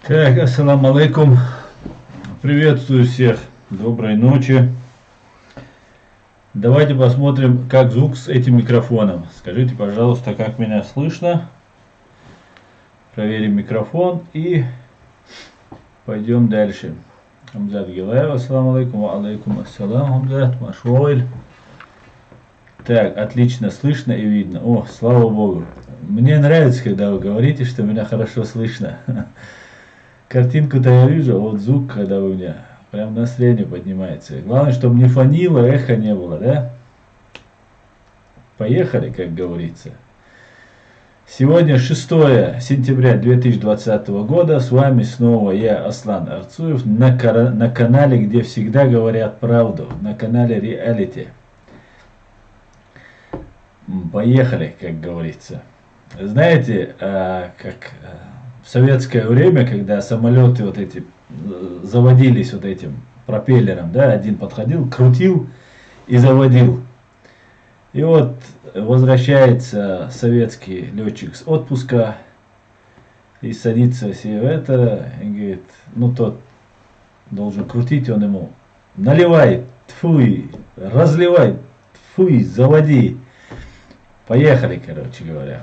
Так, ассаламу алейкум. Приветствую всех. Доброй ночи. Давайте посмотрим, как звук с этим микрофоном. Скажите, пожалуйста, как меня слышно. Проверим микрофон и пойдем дальше. Хамзат Гилаев, ассаламу алейкум, алейкум ассалам, Хамзат, Машвойль. Так, отлично слышно и видно. О, слава Богу. Мне нравится, когда вы говорите, что меня хорошо слышно. Картинку-то я вижу, а вот звук, когда у меня прям настроение поднимается. Главное, чтобы не фонило, эхо не было, да? Поехали, как говорится. Сегодня 6 сентября 2020 года. С вами снова я, Аслан Арцуев, на канале, где всегда говорят правду. На канале Реалити. Поехали, как говорится. Знаете, как в советское время, когда самолеты вот эти заводились вот этим пропеллером, да, один подходил, крутил и заводил. И вот возвращается советский летчик с отпуска и садится себе в это, и говорит, ну тот должен крутить, он ему наливай, тфуй, разливай, тфуй, заводи. Поехали, короче говоря.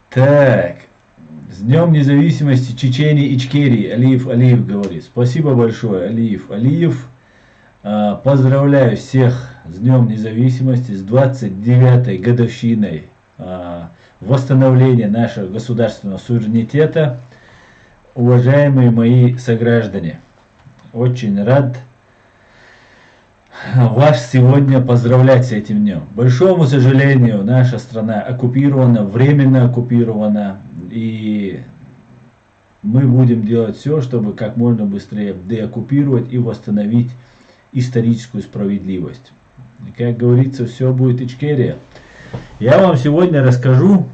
Так, с Днем независимости Чечении, Ичкерии, Алиев Алиев говорит. Спасибо большое, Алиев Алиев. Поздравляю всех с Днем независимости, с 29-й годовщиной восстановления нашего государственного суверенитета. Уважаемые мои сограждане, очень рад вас сегодня поздравлять с этим днем. К большому сожалению, наша страна оккупирована, временно оккупирована, и мы будем делать все, чтобы как можно быстрее деоккупировать и восстановить историческую справедливость. И, как говорится, все будет Ичкерия. Я вам сегодня расскажу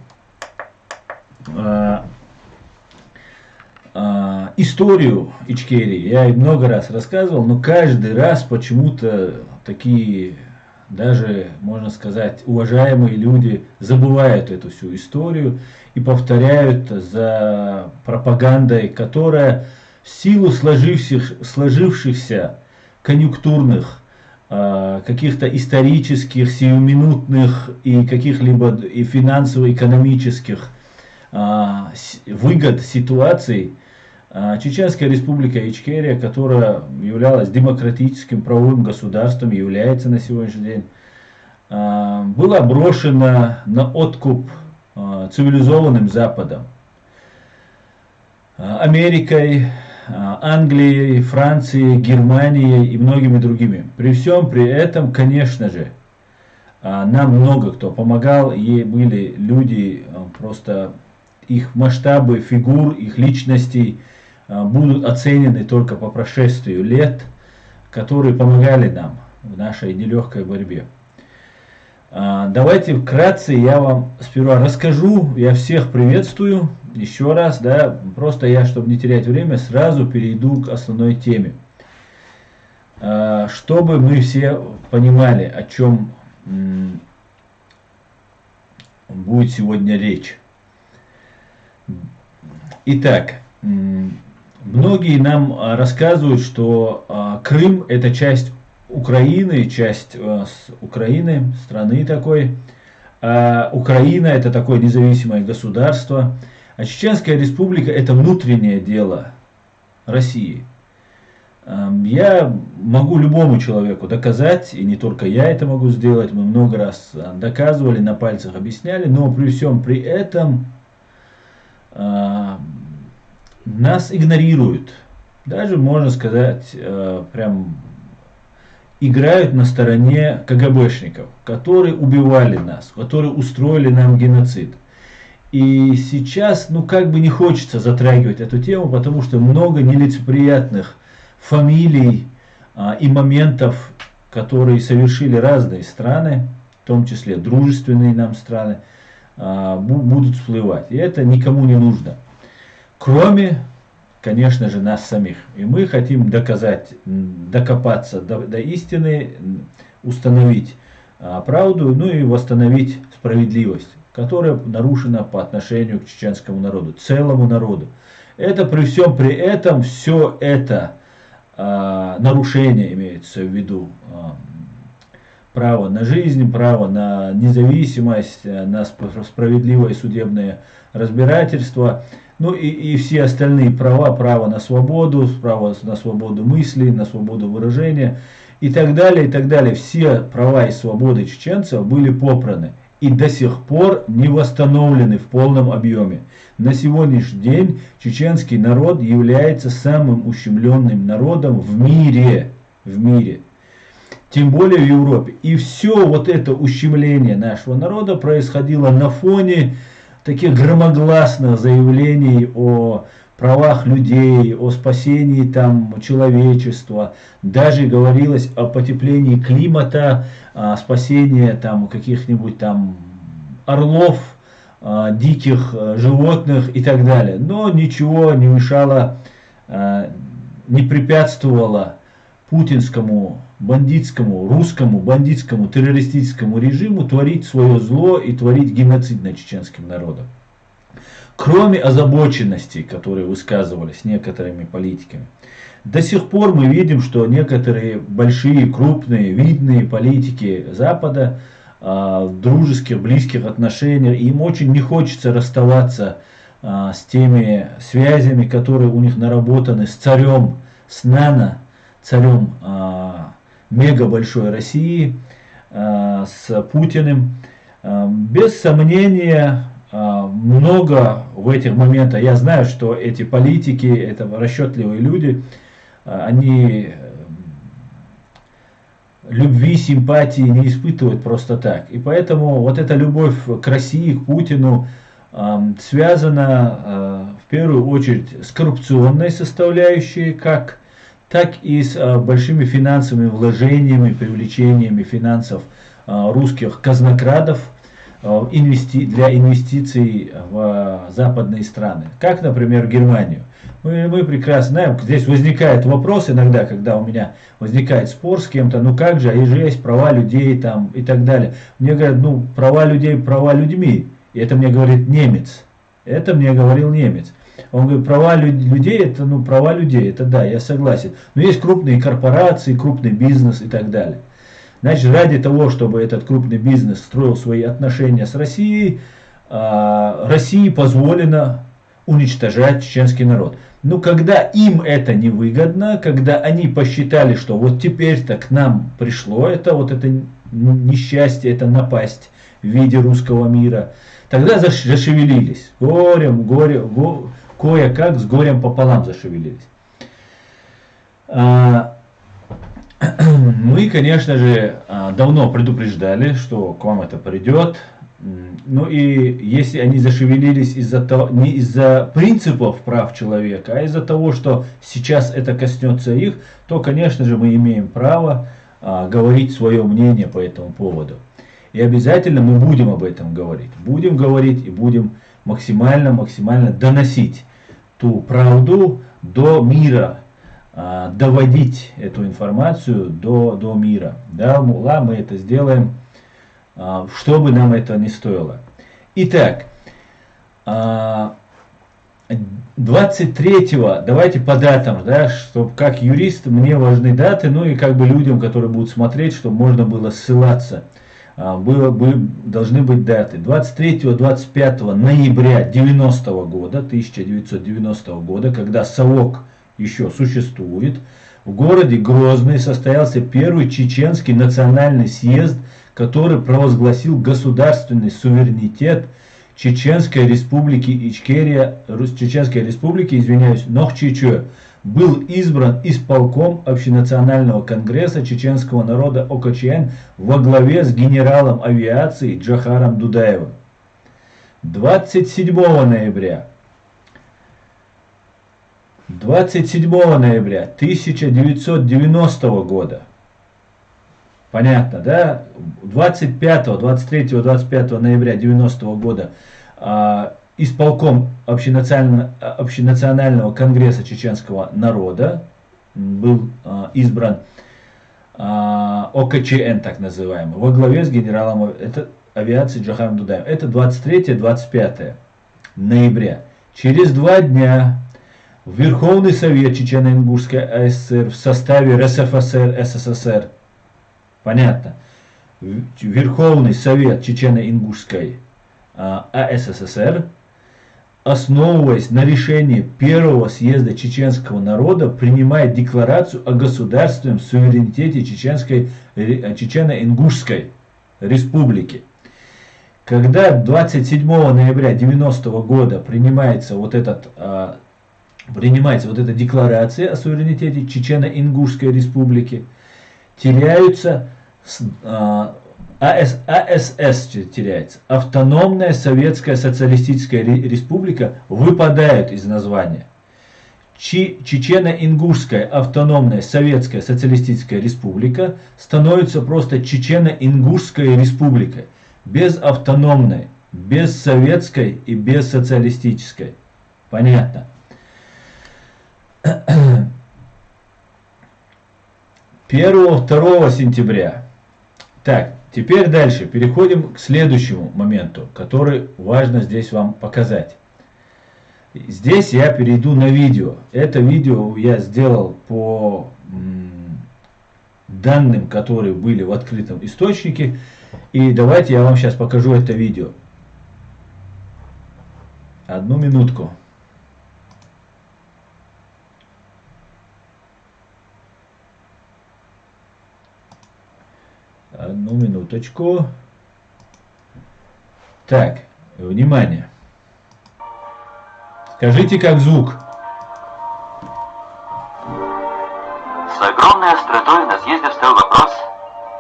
историю Ичкерии. Я много раз рассказывал, но каждый раз почему-то такие, даже, можно сказать, уважаемые люди забывают эту всю историю и повторяют за пропагандой, которая в силу сложившихся конъюнктурных, каких-то исторических, сиюминутных и каких-либо и финансово-экономических выгод ситуаций, Чеченская республика Ичкерия, которая являлась демократическим правовым государством, является на сегодняшний день, была брошена на откуп цивилизованным Западом, Америкой, Англией, Францией, Германией и многими другими. При всем при этом, конечно же, нам много кто помогал, и были люди, просто их масштабы, фигур, их личностей будут оценены только по прошествию лет, которые помогали нам в нашей нелегкой борьбе. Давайте вкратце я вам сперва расскажу, я всех приветствую еще раз, да, просто я, чтобы не терять время, сразу перейду к основной теме. Чтобы мы все понимали, о чем будет сегодня речь. Итак, многие нам рассказывают, что Крым это часть Украины, страны такой. Украина это такое независимое государство. А Чеченская республика это внутреннее дело России. Я могу любому человеку доказать, и не только я это могу сделать, мы много раз доказывали, на пальцах объясняли, но при всем при этом нас игнорируют. Даже, можно сказать, прям играют на стороне КГБшников, которые убивали нас, которые устроили нам геноцид. И сейчас, ну как бы не хочется затрагивать эту тему, потому что много нелицеприятных фамилий и моментов, которые совершили разные страны, в том числе дружественные нам страны, будут всплывать. И это никому не нужно. Кроме, конечно же, нас самих. И мы хотим доказать, докопаться до истины, установить правду, ну и восстановить справедливость, которая нарушена по отношению к чеченскому народу, целому народу. Это при всем при этом, все это нарушение имеется в виду. Право на жизнь, право на независимость, на справедливое судебное разбирательство, ну и все остальные права, право на свободу мысли, на свободу выражения и так далее, и так далее. Все права и свободы чеченцев были попраны и до сих пор не восстановлены в полном объеме. На сегодняшний день чеченский народ является самым ущемленным народом в мире. Тем более в Европе. И все вот это ущемление нашего народа происходило на фоне таких громогласных заявлений о правах людей, о спасении там человечества. Даже говорилось о потеплении климата, о спасении там каких-нибудь там орлов, диких животных и так далее. Но ничего не мешало, не препятствовало путинскому бандитскому, русскому бандитскому террористическому режиму творить свое зло и творить геноцид над чеченским народом. Кроме озабоченностей, которые высказывались некоторыми политиками, до сих пор мы видим, что некоторые большие, крупные, видные политики Запада в дружеских, близких отношениях, им очень не хочется расставаться с теми связями, которые у них наработаны с царем, с Нано, царем мега большой России, с Путиным. Без сомнения, много в этих моментах, я знаю, что эти политики, это расчетливые люди, они любви, симпатии не испытывают просто так. И поэтому вот эта любовь к России, к Путину связана в первую очередь с коррупционной составляющей, так и с большими финансовыми вложениями, привлечениями финансов русских казнокрадов для инвестиций в западные страны, как, например, Германию. Мы прекрасно знаем, здесь возникает вопрос иногда, когда у меня возникает спор с кем-то, ну как же, есть права людей там и так далее. Мне говорят, ну права людей, права людьми. И это мне говорит немец. Это мне говорил немец. Он говорит, права людей, это права людей, это да, я согласен. Но есть крупные корпорации, крупный бизнес и так далее. Значит, ради того, чтобы этот крупный бизнес строил свои отношения с Россией, России позволено уничтожать чеченский народ. Но когда им это невыгодно, когда они посчитали, что вот теперь-то к нам пришло это несчастье, это напасть в виде русского мира, тогда зашевелились. Кое-как с горем пополам зашевелились. Мы, конечно же, давно предупреждали, что к вам это придет. Ну и если они зашевелились не из-за принципов прав человека, а из-за того, что сейчас это коснется их, то, конечно же, мы имеем право говорить свое мнение по этому поводу. И обязательно мы будем об этом говорить. Будем говорить и будем максимально доносить ту правду до мира, доводить эту информацию до мира. Да, мы это сделаем, что бы нам это ни стоило. Итак, 23-го, давайте по датам, да, чтобы как юрист мне важны даты, ну и как бы людям, которые будут смотреть, чтобы можно было ссылаться. Должны быть даты. 23-25 ноября 1990 года, когда совок еще существует, в городе Грозный состоялся первый чеченский национальный съезд, который провозгласил государственный суверенитет Чеченской республики Нохчиче. Был избран исполком Общенационального конгресса чеченского народа ОКЧН во главе с генералом авиации Джохаром Дудаевым. 27 ноября 1990 года. Понятно, да? 23-25 ноября 1990 года исполком Общенационального конгресса чеченского народа был избран ОКЧН, так называемый, во главе с генералом авиации Джохаром Дудаевым. Это 23-25 ноября. Через 2 дня Верховный Совет Чечено-Ингушской АССР в составе РСФСР, СССР. Понятно. Верховный Совет Чечено-Ингушской АССР, основываясь на решении Первого съезда чеченского народа, принимает декларацию о государственном суверенитете Чечено-Ингушской республики. Когда 27 ноября 90 года принимается вот эта декларация о суверенитете Чечено-Ингушской республики, теряются АСС теряется. Автономная Советская Социалистическая Республика выпадает из названия. Чечено-Ингушская Автономная Советская Социалистическая Республика становится просто Чечено-Ингушской Республикой. Без автономной, без советской и без социалистической. Понятно. 1-2 сентября. Так, теперь дальше переходим к следующему моменту, который важно здесь вам показать. Здесь я перейду на видео. Это видео я сделал по данным, которые были в открытом источнике. И давайте я вам сейчас покажу это видео. Одну минутку. Одну минуточку. Так, внимание. Скажите, как звук. С огромной остротой на съезде встал вопрос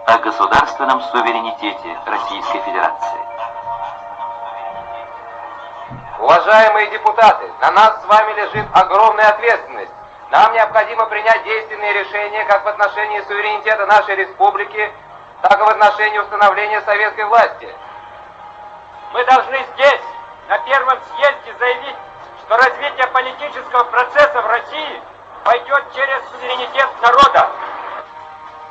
о государственном суверенитете Российской Федерации. Уважаемые депутаты, на нас с вами лежит огромная ответственность. Нам необходимо принять действенные решения как в отношении суверенитета нашей республики, так и в отношении установления советской власти. Мы должны здесь, на первом съезде, заявить, что развитие политического процесса в России пойдет через суверенитет народа.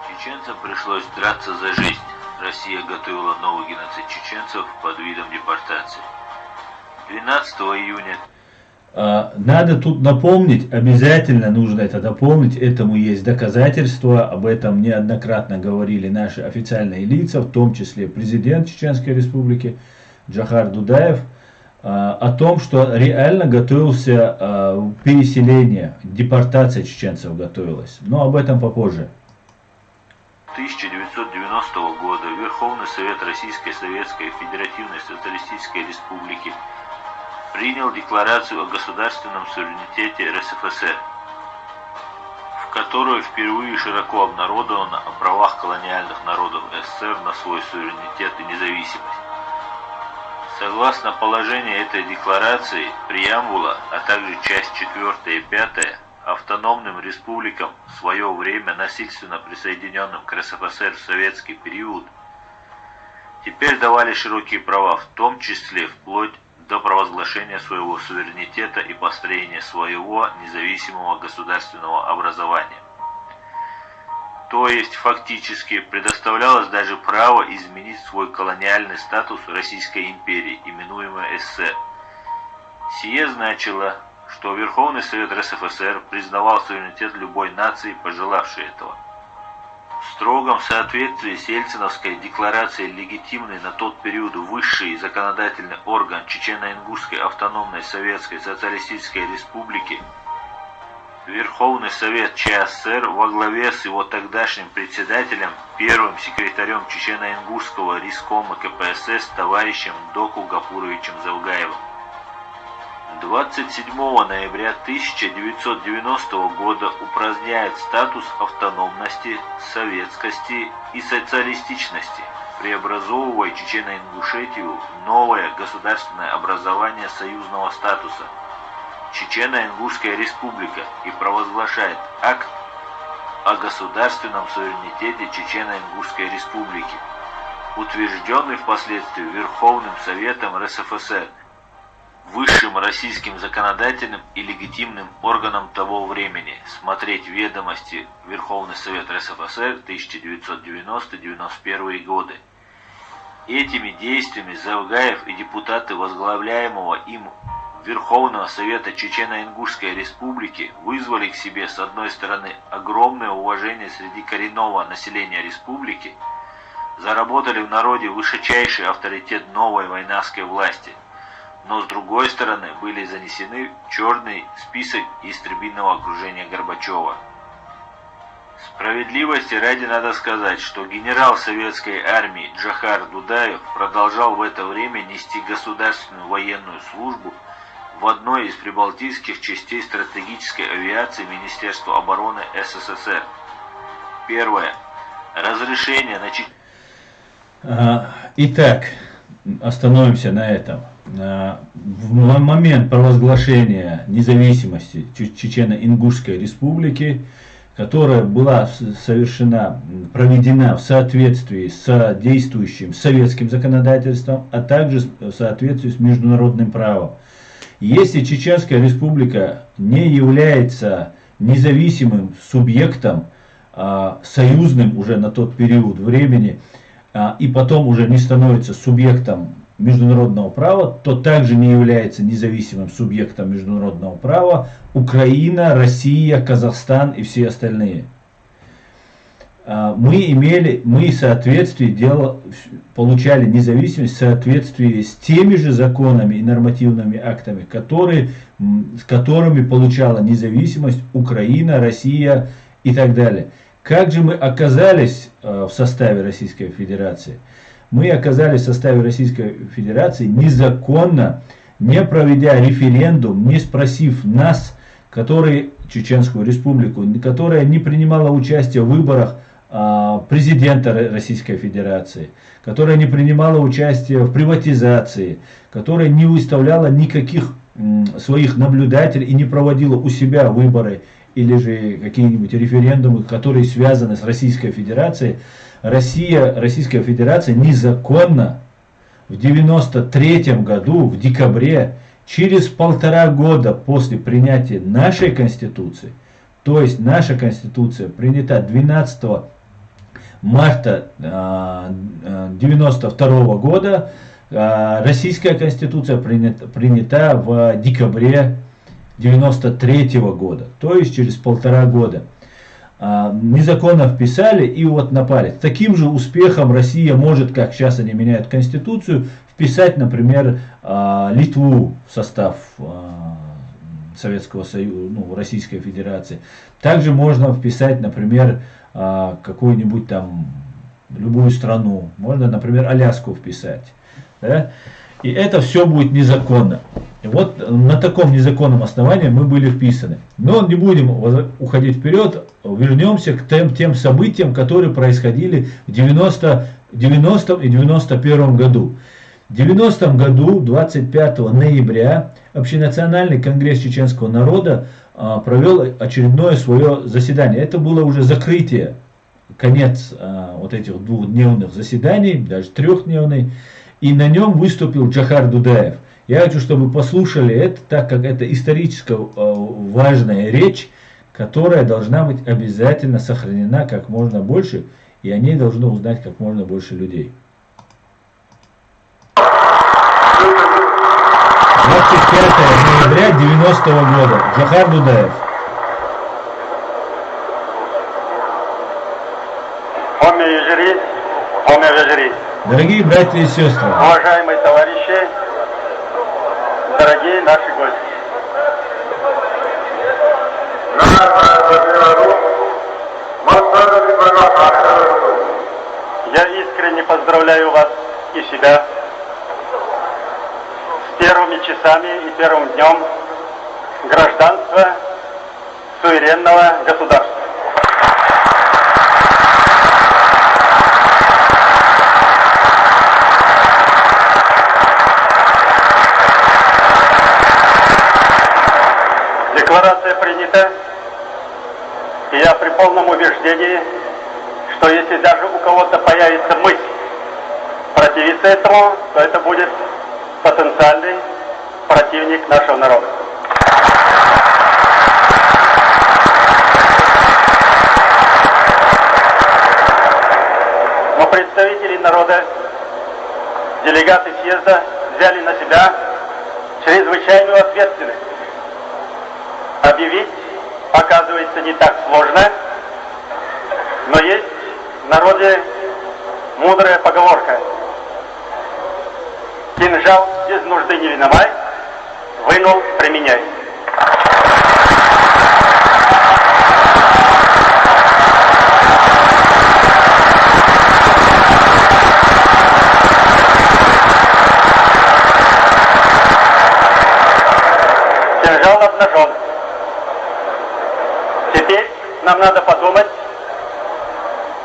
Чеченцам пришлось драться за жизнь. Россия готовила новый геноцид чеченцев под видом депортации. 12 июня. Надо тут напомнить, обязательно нужно это напомнить, этому есть доказательства, об этом неоднократно говорили наши официальные лица, в том числе президент Чеченской Республики Джохар Дудаев, о том, что реально готовился переселение, депортация чеченцев готовилась, но об этом попозже. 1990 года Верховный Совет Российской Советской Федеративной Социалистической Республики принял декларацию о государственном суверенитете РСФСР, в которой впервые широко обнародовано о правах колониальных народов СССР на свой суверенитет и независимость. Согласно положению этой декларации, преамбула, а также часть 4 и 5 автономным республикам, в свое время насильственно присоединенным к РСФСР в советский период, теперь давали широкие права, в том числе вплоть до провозглашения своего суверенитета и построения своего независимого государственного образования. То есть фактически предоставлялось даже право изменить свой колониальный статус Российской империи, именуемой СССР. Сие значило, что Верховный Совет РСФСР признавал суверенитет любой нации, пожелавшей этого. В строгом соответствии с Ельциновской декларацией легитимный на тот период высший законодательный орган Чечено-Ингушской автономной Советской Социалистической Республики, Верховный Совет ЧССР во главе с его тогдашним председателем, первым секретарем Чечено-Ингушского рискома КПСС товарищем Доку Гафуровичем Завгаевым. 27 ноября 1990 года упраздняет статус автономности, советскости и социалистичности, преобразовывая Чечено-Ингушетию в новое государственное образование союзного статуса Чечено-Ингушская республика и провозглашает акт о государственном суверенитете Чечено-Ингушской республики, утвержденный впоследствии Верховным Советом РСФСР, высшим российским законодательным и легитимным органом того времени. Смотреть ведомости Верховный Совет РСФСР 1990-91 годы. Этими действиями Завгаев и депутаты возглавляемого им Верховного Совета Чечено-Ингушской Республики вызвали к себе, с одной стороны, огромное уважение среди коренного населения республики, заработали в народе высочайший авторитет новой войнавской власти, но с другой стороны были занесены в черный список истребительного окружения Горбачева. Справедливости ради надо сказать, что генерал советской армии Джохар Дудаев продолжал в это время нести государственную военную службу в одной из прибалтийских частей стратегической авиации Министерства обороны СССР. Первое. Разрешение на... Итак, остановимся на этом. В момент провозглашения независимости Чечено-Ингушской Республики, которая была проведена в соответствии с действующим советским законодательством, а также в соответствии с международным правом. Если Чеченская Республика не является независимым субъектом, союзным уже на тот период времени, и потом уже не становится субъектом международного права, то также не является независимым субъектом международного права Украина, Россия, Казахстан и все остальные. Мы в соответствии получали независимость в соответствии с теми же законами и нормативными актами, с которыми получала независимость Украина, Россия и так далее. Как же мы оказались в составе Российской Федерации? Мы оказались в составе Российской Федерации незаконно, не проведя референдум, не спросив нас, Чеченскую Республику, которая не принимала участие в выборах президента Российской Федерации, которая не принимала участие в приватизации, которая не выставляла никаких своих наблюдателей и не проводила у себя выборы или же какие-нибудь референдумы, которые связаны с Российской Федерацией. Российская Федерация незаконно в 1993 году, в декабре, через 1,5 года после принятия нашей Конституции, то есть наша Конституция принята 12 марта 1992 года, Российская Конституция принята в декабре 1993 года, то есть через 1,5 года. Незаконно вписали и вот напали. С таким же успехом Россия может, как сейчас они меняют Конституцию, вписать, например, Литву в состав Советского Союза, Российской Федерации. Также можно вписать, например, какую-нибудь там, любую страну. Можно, например, Аляску вписать. Да? И это все будет незаконно. И вот на таком незаконном основании мы были вписаны. Но не будем уходить вперед, вернемся к тем событиям, которые происходили в 90 и 91 году. В 90 году, 25 ноября, Общенациональный конгресс чеченского народа провел очередное свое заседание. Это было уже закрытие, конец вот этих двухдневных заседаний, даже трехдневный. И на нем выступил Джохар Дудаев. Я хочу, чтобы вы послушали это, так как это исторически важная речь, которая должна быть обязательно сохранена как можно больше, и о ней должно узнать как можно больше людей. 25 ноября 90 года. Джохар Дудаев. Дорогие братья и сестры, уважаемые товарищи, дорогие наши гости. Я искренне поздравляю вас и себя с первыми часами и первым днем гражданства суверенного государства. Декларация принята, и я при полном убеждении, что если даже у кого-то появится мысль противиться этому, то это будет потенциальный противник нашего народа. Но представители народа, делегаты съезда взяли на себя чрезвычайную ответственность. Объявить, оказывается, не так сложно, но есть в народе мудрая поговорка: кинжал без нужды не виноват, вынул, применяй. Кинжал обнажен. Теперь нам надо подумать,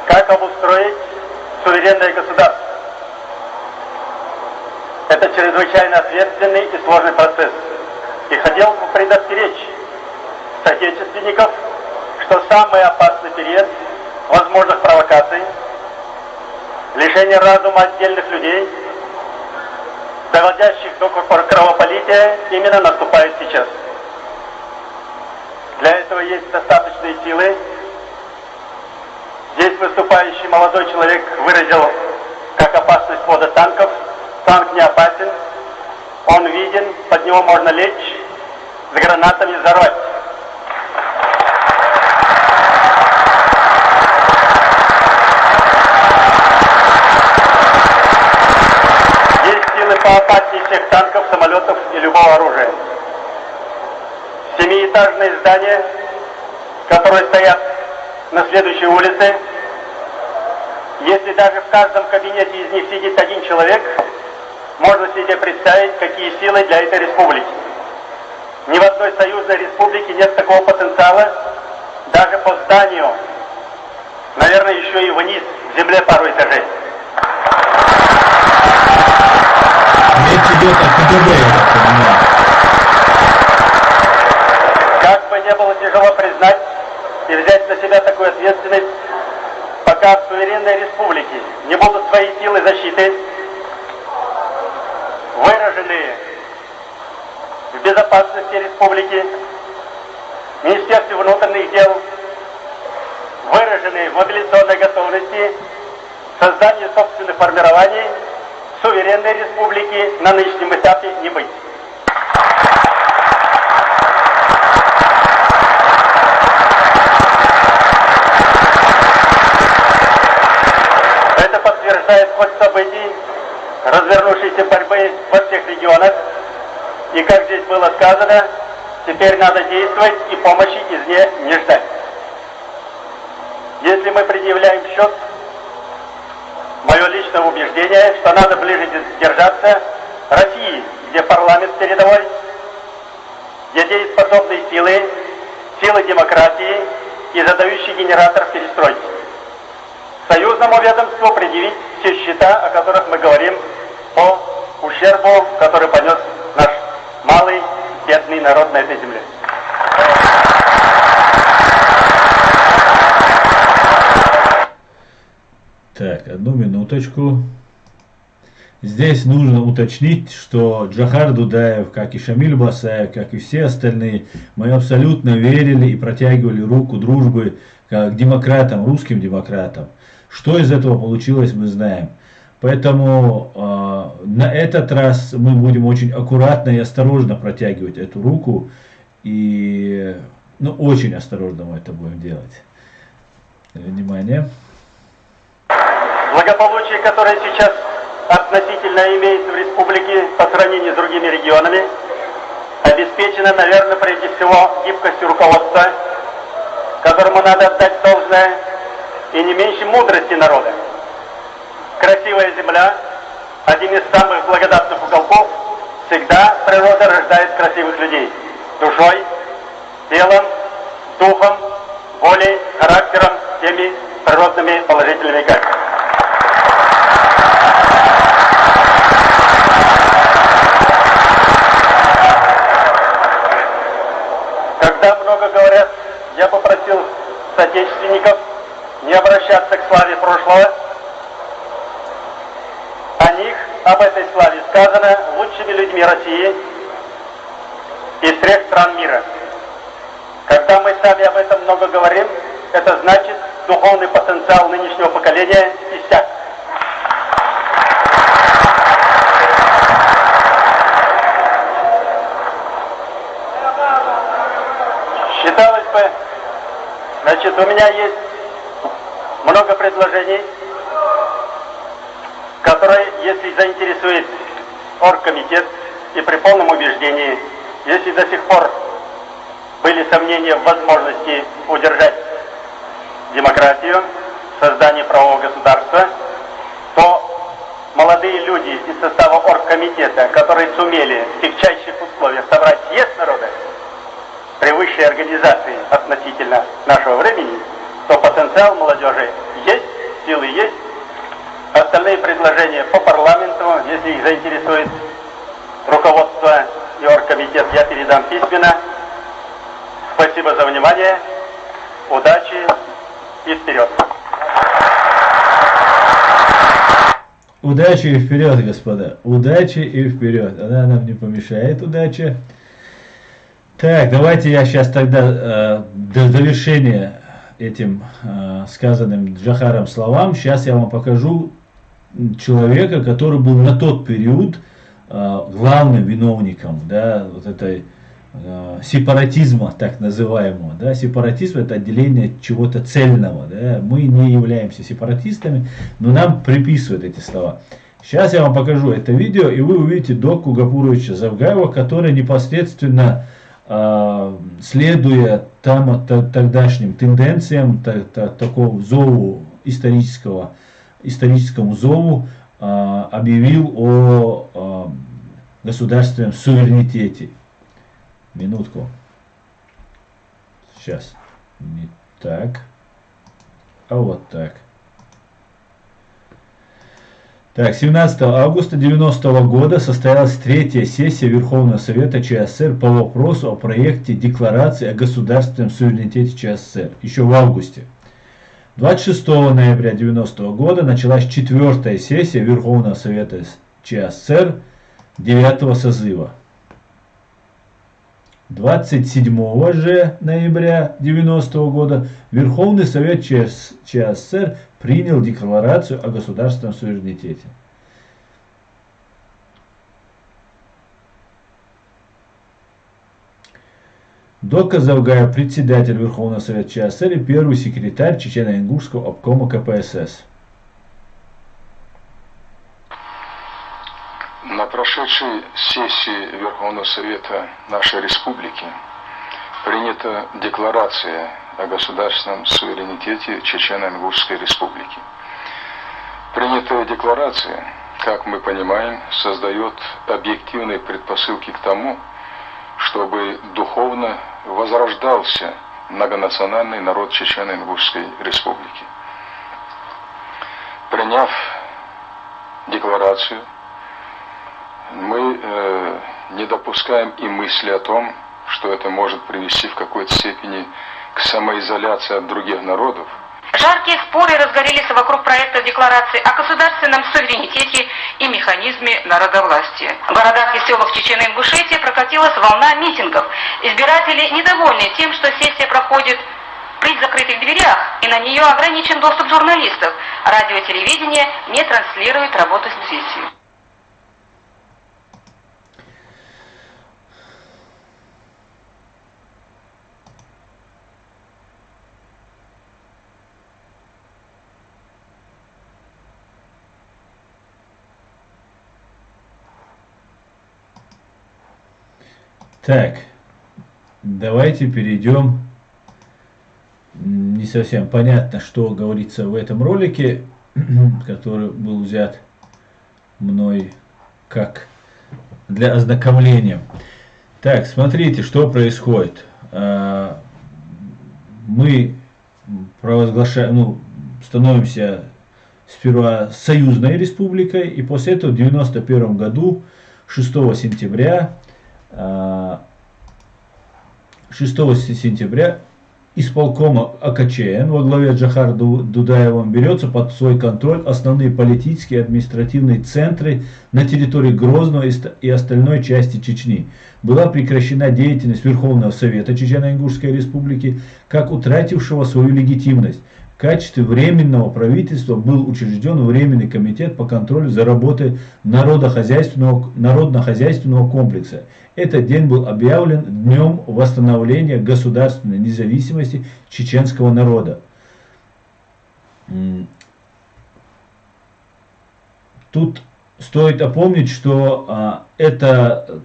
как обустроить суверенное государство. Это чрезвычайно ответственный и сложный процесс. И хотел бы предостеречь соотечественников, что самый опасный период возможных провокаций, лишения разума отдельных людей, доводящих до кровопролития, именно наступает сейчас. Для этого есть достаточные силы. Здесь выступающий молодой человек выразил как опасность ввода танков. Танк не опасен, он виден, под него можно лечь, с гранатами взорвать. Есть силы поопаснее всех танков, самолетов и любого оружия. Семиэтажные здания, которые стоят на следующей улице, если даже в каждом кабинете из них сидит один человек, можно себе представить, какие силы для этой республики. Ни в одной союзной республике нет такого потенциала, даже по зданию, наверное, еще и вниз, в земле пару этажей. Речь идет о КГБ, я так понимаю. Как бы не было тяжело признать и взять на себя такую ответственность, пока в суверенной республике не будут свои силы защиты, выраженные в безопасности республики, в Министерстве внутренних дел, выраженные в мобилизационной готовности, создание собственных формирований, суверенной республики на нынешнем этапе не быть. Это подтверждает ход событий, развернувшейся борьбы во всех регионах. И, как здесь было сказано, теперь надо действовать и помощи извне не ждать. Если мы предъявляем счет, мое личное убеждение, что надо ближе держаться России, где парламент передовой, где дееспособные силы, силы демократии и задающий генератор перестройки. Союзному ведомству предъявить все счета, о которых мы говорим, по ущербу, который понес наш малый, бедный народ на этой земле. Так, одну минуточку. Здесь нужно уточнить, что Джохар Дудаев, как и Шамиль Басаев, как и все остальные, мы абсолютно верили и протягивали руку дружбы к демократам, русским демократам. Что из этого получилось, мы знаем. Поэтому на этот раз мы будем очень аккуратно и осторожно протягивать эту руку. И очень осторожно мы это будем делать. Внимание. Благополучие, которое сейчас относительно имеется в республике по сравнению с другими регионами, обеспечено, наверное, прежде всего гибкостью руководства, которому надо отдать должное, и не меньше мудрости народа. Красивая земля, один из самых благодатных уголков, всегда природа рождает красивых людей. Душой, телом, духом, волей, характером, всеми природными положительными качествами. Когда много говорят, я попросил соотечественников не обращаться к славе прошлого. О них, об этой славе сказано лучшими людьми России и всех стран мира. Когда мы сами об этом много говорим, это значит, духовный потенциал нынешнего поколения иссяк. Значит, у меня есть много предложений, которые, если заинтересует оргкомитет, и при полном убеждении, если до сих пор были сомнения в возможности удержать демократию, создание правового государства, то молодые люди из состава оргкомитета, которые сумели в тягчайших условиях собрать съезд народа при высшей организации относительно нашего времени, то потенциал молодежи есть, силы есть. Остальные предложения по парламенту, если их заинтересует руководство и оргкомитет, я передам письменно. Спасибо за внимание, удачи и вперед! Удачи и вперед, господа. Удачи и вперед. Она нам не помешает, удача. Так, давайте я сейчас тогда до завершения этим сказанным Джохаром словам, сейчас я вам покажу человека, который был на тот период главным виновником, да, вот этой сепаратизма, так называемого. Да. Сепаратизм — это отделение чего-то цельного. Да. Мы не являемся сепаратистами, но нам приписывают эти слова. Сейчас я вам покажу это видео, и вы увидите Доку Гапуровича Завгаева, который непосредственно, следуя тогдашним тенденциям, такому зову историческому зову, объявил о государственном суверенитете. Минутку. Сейчас. Не так. А вот так. Так, 17 августа 90 года состоялась третья сессия Верховного Совета ЧССР по вопросу о проекте декларации о государственном суверенитете ЧССР. Еще в августе. 26 ноября 90 года началась четвертая сессия Верховного Совета ЧССР 9 созыва. 27 же ноября 90 года Верховный Совет ЧССР принял декларацию о государственном суверенитете. Дока Завгаев, председатель Верховного Совета ЧССР и первый секретарь Чечено-Ингушского обкома КПСС. На прошедшей сессии Верховного Совета нашей Республики принята декларация о государственном суверенитете Чечено-Ингушской Республики. Принятая декларация, как мы понимаем, создает объективные предпосылки к тому, чтобы духовно возрождался многонациональный народ Чечено-Ингушской Республики. Приняв декларацию, мы не допускаем и мысли о том, что это может привести в какой-то степени к самоизоляции от других народов. Жаркие споры разгорелись вокруг проекта декларации о государственном суверенитете и механизме народовластия. В городах и селах Чечено-Ингушетии прокатилась волна митингов. Избиратели недовольны тем, что сессия проходит при закрытых дверях, и на нее ограничен доступ журналистов. Радио и телевидение не транслируют работу сессии. Так, давайте перейдем. Не совсем понятно, что говорится в этом ролике, который был взят мной как для ознакомления. Так, смотрите, что происходит. Мы провозглашаем, становимся сперва союзной республикой, и после этого в 1991 году, 6 сентября, исполкома АКЧН во главе Джохар Дудаевым берется под свой контроль основные политические и административные центры на территории Грозного и остальной части Чечни. Была прекращена деятельность Верховного Совета Чечено-Ингушской Республики, как утратившего свою легитимность. качестве временного правительства был учрежден Временный комитет по контролю за работой народно-хозяйственного комплекса. Этот день был объявлен днем восстановления государственной независимости чеченского народа. Тут стоит опомнить, что это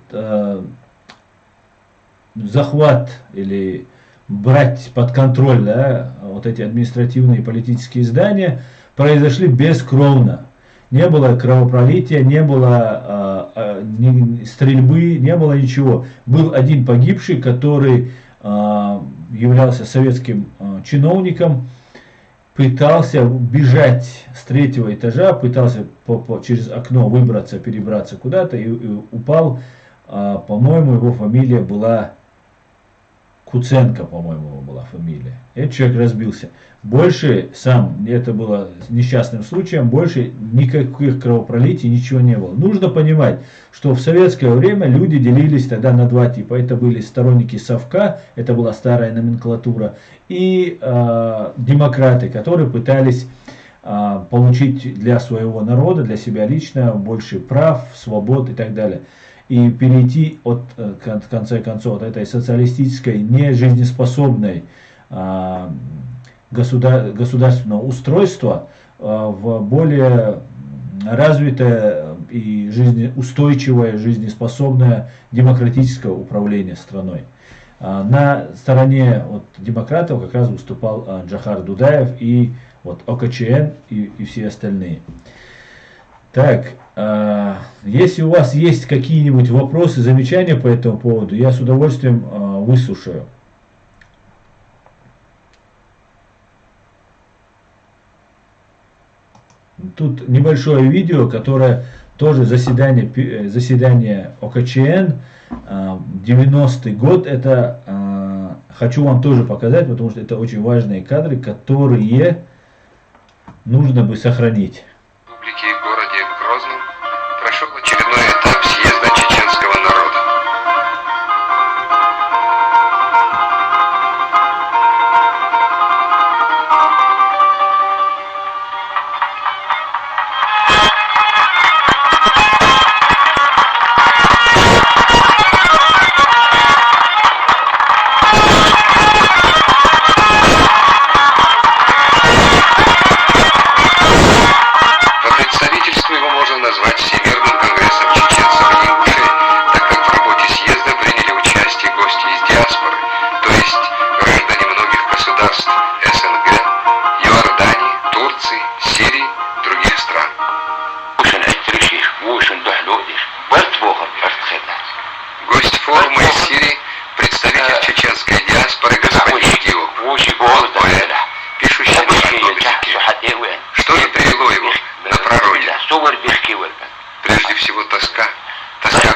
захват или брать под контроль, да, вот эти административные и политические здания произошли бескровно. Не было кровопролития, не было стрельбы, не было ничего. Был один погибший, который являлся советским чиновником, пытался бежать с 3-го этажа, пытался через окно выбраться, перебраться куда-то и упал. По-моему, его фамилия была Куценко, по-моему, его была фамилия. Этот человек разбился. Больше сам, это было несчастным случаем, больше никаких кровопролитий, ничего не было. Нужно понимать, что в советское время люди делились тогда на два типа. Это были сторонники совка, это была старая номенклатура, и демократы, которые пытались получить для своего народа, для себя лично больше прав, свобод и так далее. И перейти в конце концов, от этой социалистической, нежизнеспособной государственного устройства в более развитое и жизнеустойчивое, жизнеспособное демократическое управление страной. На стороне демократов как раз выступал Джохар Дудаев и ОКЧН и все остальные. Так, если у вас есть какие-нибудь вопросы, замечания по этому поводу, я с удовольствием выслушаю. Тут небольшое видео, которое тоже заседание ОКЧН, 90-й год. Это хочу вам тоже показать, потому что это очень важные кадры, которые нужно бы сохранить. В городе Грозном прошел очередной этап съезда чеченского народа. Назвать Всемирным конгрессом чеченцев и ингушей, так как в работе съезда приняли участие гости из диаспоры, то есть граждане многих государств СНГ, Иордании, Турции, Сирии, других стран. Гость форума из Сирии, представитель чеченской диаспоры господин Гио, поэт, пишущий на родном языке. Что же привело его на пророде? Прежде всего тоска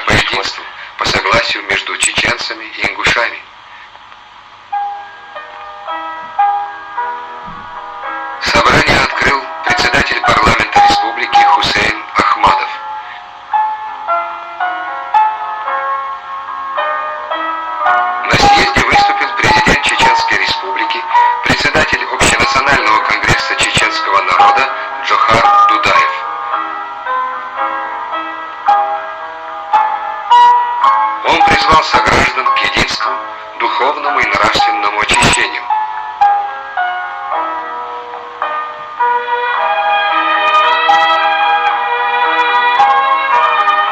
по единству, по согласию между чеченцами и ингушами. Собрание открыл председатель парламента республики Хусейн Ахмадов. На съезде выступил президент Чеченской республики, председатель Общенационального конгресса чеченского народа Джохар Дудаев. Он призвал сограждан к единству, духовному и нравственному очищению.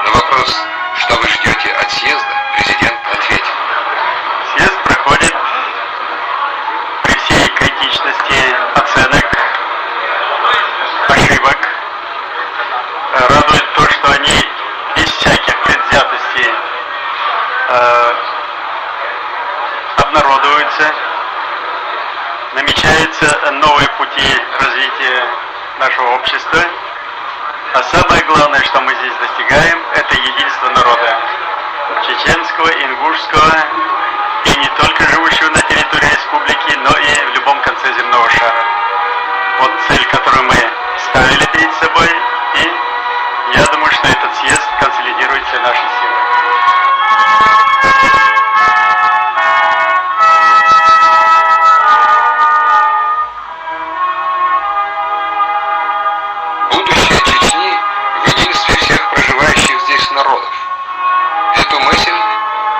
На вопрос, что вы ждете от съезда, президент ответил. Съезд проходит при всей критичности оценок, ошибок. Радует то, что они без всяких предвзятостей обнародуются, намечаются новые пути развития нашего общества, а самое главное, что мы здесь достигаем, это единство народа чеченского, ингушского и не только живущего на территории республики, но и в любом конце земного шара. Вот цель, которую мы ставили перед собой, и я думаю, что этот съезд консолидирует все наши силы. Будущее Чечни в единстве всех проживающих здесь народов. Эту мысль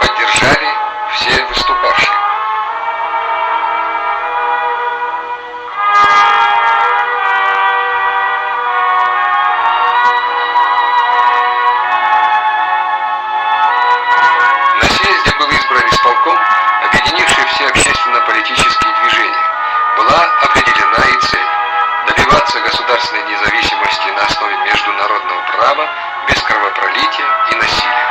поддержали все выступавшие. На съезде был избран исполком, объединивший все общественно-политические движения. Была определена и цель – добиваться государственной независимости на основе международного права, без кровопролития и насилия.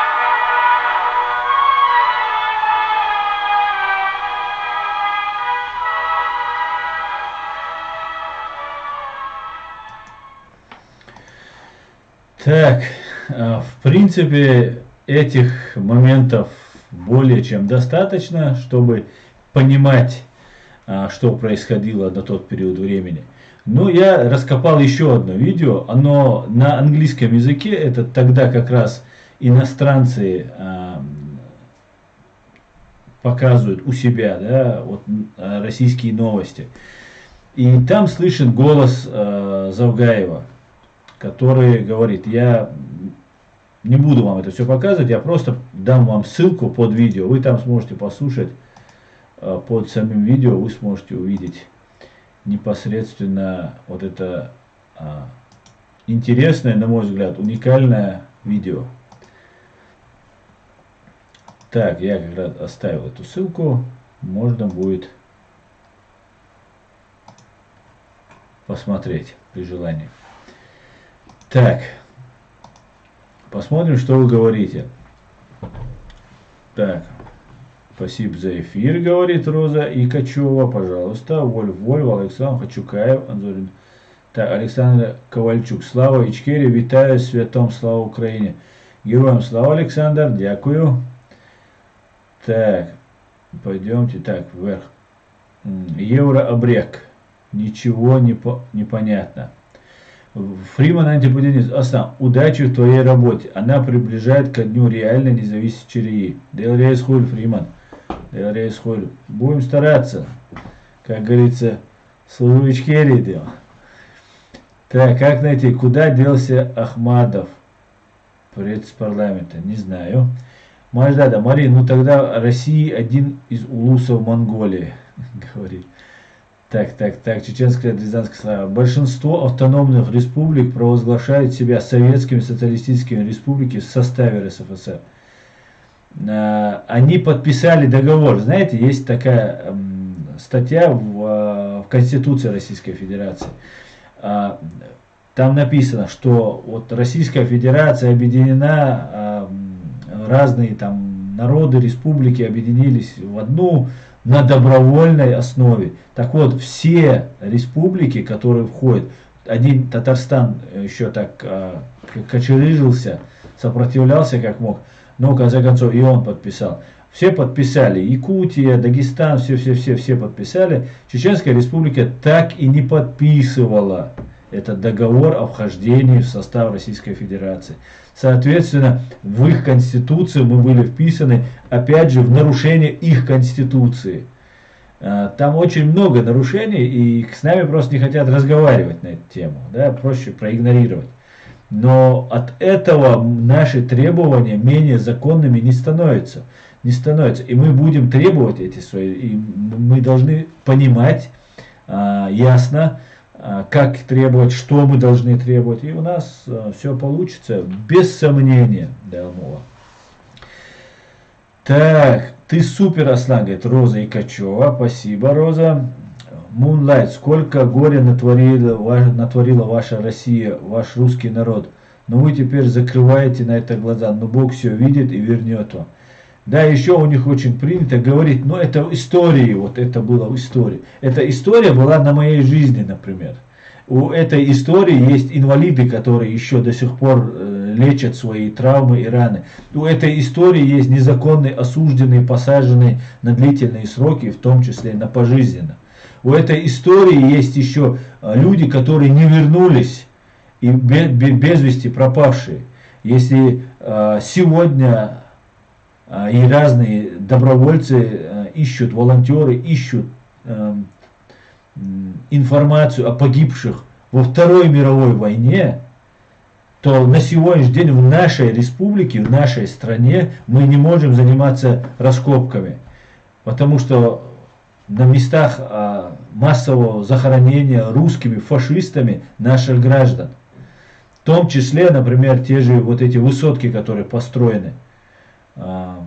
Так, в принципе, этих моментов более чем достаточно, чтобы понимать, что происходило на тот период времени. Но я раскопал еще одно видео, оно на английском языке, это тогда как раз иностранцы показывают у себя, да, вот, российские новости. И там слышен голос Завгаева, который говорит: я не буду вам это все показывать, я просто дам вам ссылку под видео, вы там сможете послушать, под самим видео вы сможете увидеть непосредственно вот это интересное, на мой взгляд, уникальное видео. Так, я как раз оставил эту ссылку, можно будет посмотреть при желании. Так, посмотрим, что вы говорите. Так, спасибо за эфир, говорит Роза Икачева, пожалуйста. Вольф, Александр Хачукаев, Анзорин. Так, Александр Ковальчук. Слава Ичкері, вітаю, святом, слава Україні. Героям слава, Александр, дякую. Так, пойдемте так, вверх. Еврообрег. Ничего не понятно. Фриман антипутинист. Аслан, удачи в твоей работе. Она приближает ко дню реальной независимости Чирии. Делрейс хуль, Фриман. Делрейс хуль. Будем стараться. Как говорится, служу Ичкерии дело. Так, как найти, куда делся Ахмадов? Предпарламента, не знаю. Маждада, Мария, ну тогда Россия один из улусов Монголии, говорит. Так, чеченская, рязанская слава. Большинство автономных республик провозглашают себя советскими социалистическими республиками в составе РСФСР. Они подписали договор. Знаете, есть такая статья в Конституции Российской Федерации. Там написано, что вот Российская Федерация объединена, разные там народы, республики объединились в одну на добровольной основе. Так вот, все республики, которые входят, один Татарстан еще так кочерыжился, сопротивлялся как мог, но в конце концов и он подписал. Все подписали, Якутия, Дагестан, все подписали. Чеченская республика так и не подписывала этот договор о вхождении в состав Российской Федерации. Соответственно, в их конституцию мы были вписаны, опять же, в нарушение их конституции. Там очень много нарушений, и с нами просто не хотят разговаривать на эту тему, да, проще проигнорировать. Но от этого наши требования менее законными не становятся. И мы будем требовать эти свои, и мы должны понимать ясно, как требовать, что мы должны требовать, и у нас все получится, без сомнения. Да, так, ты супер, Аслан, говорит Роза Икачева, спасибо, Роза. Moonlight, сколько горя натворила ваша Россия, ваш русский народ, но вы теперь закрываете на это глаза, но Бог все видит и вернет вам. Да, еще у них очень принято говорить, но это в истории, вот это было в истории. Эта история была на моей жизни, например. У этой истории есть инвалиды, которые еще до сих пор лечат свои травмы и раны. У этой истории есть незаконные, осужденные, посаженные на длительные сроки, в том числе на пожизненно. У этой истории есть еще люди, которые не вернулись и без вести пропавшие. Если сегодня и разные добровольцы ищут, волонтеры ищут информацию о погибших во Второй мировой войне, то на сегодняшний день в нашей республике, в нашей стране мы не можем заниматься раскопками, потому что на местах массового захоронения русскими фашистами наших граждан, в том числе, например, те же вот эти высотки, которые построены в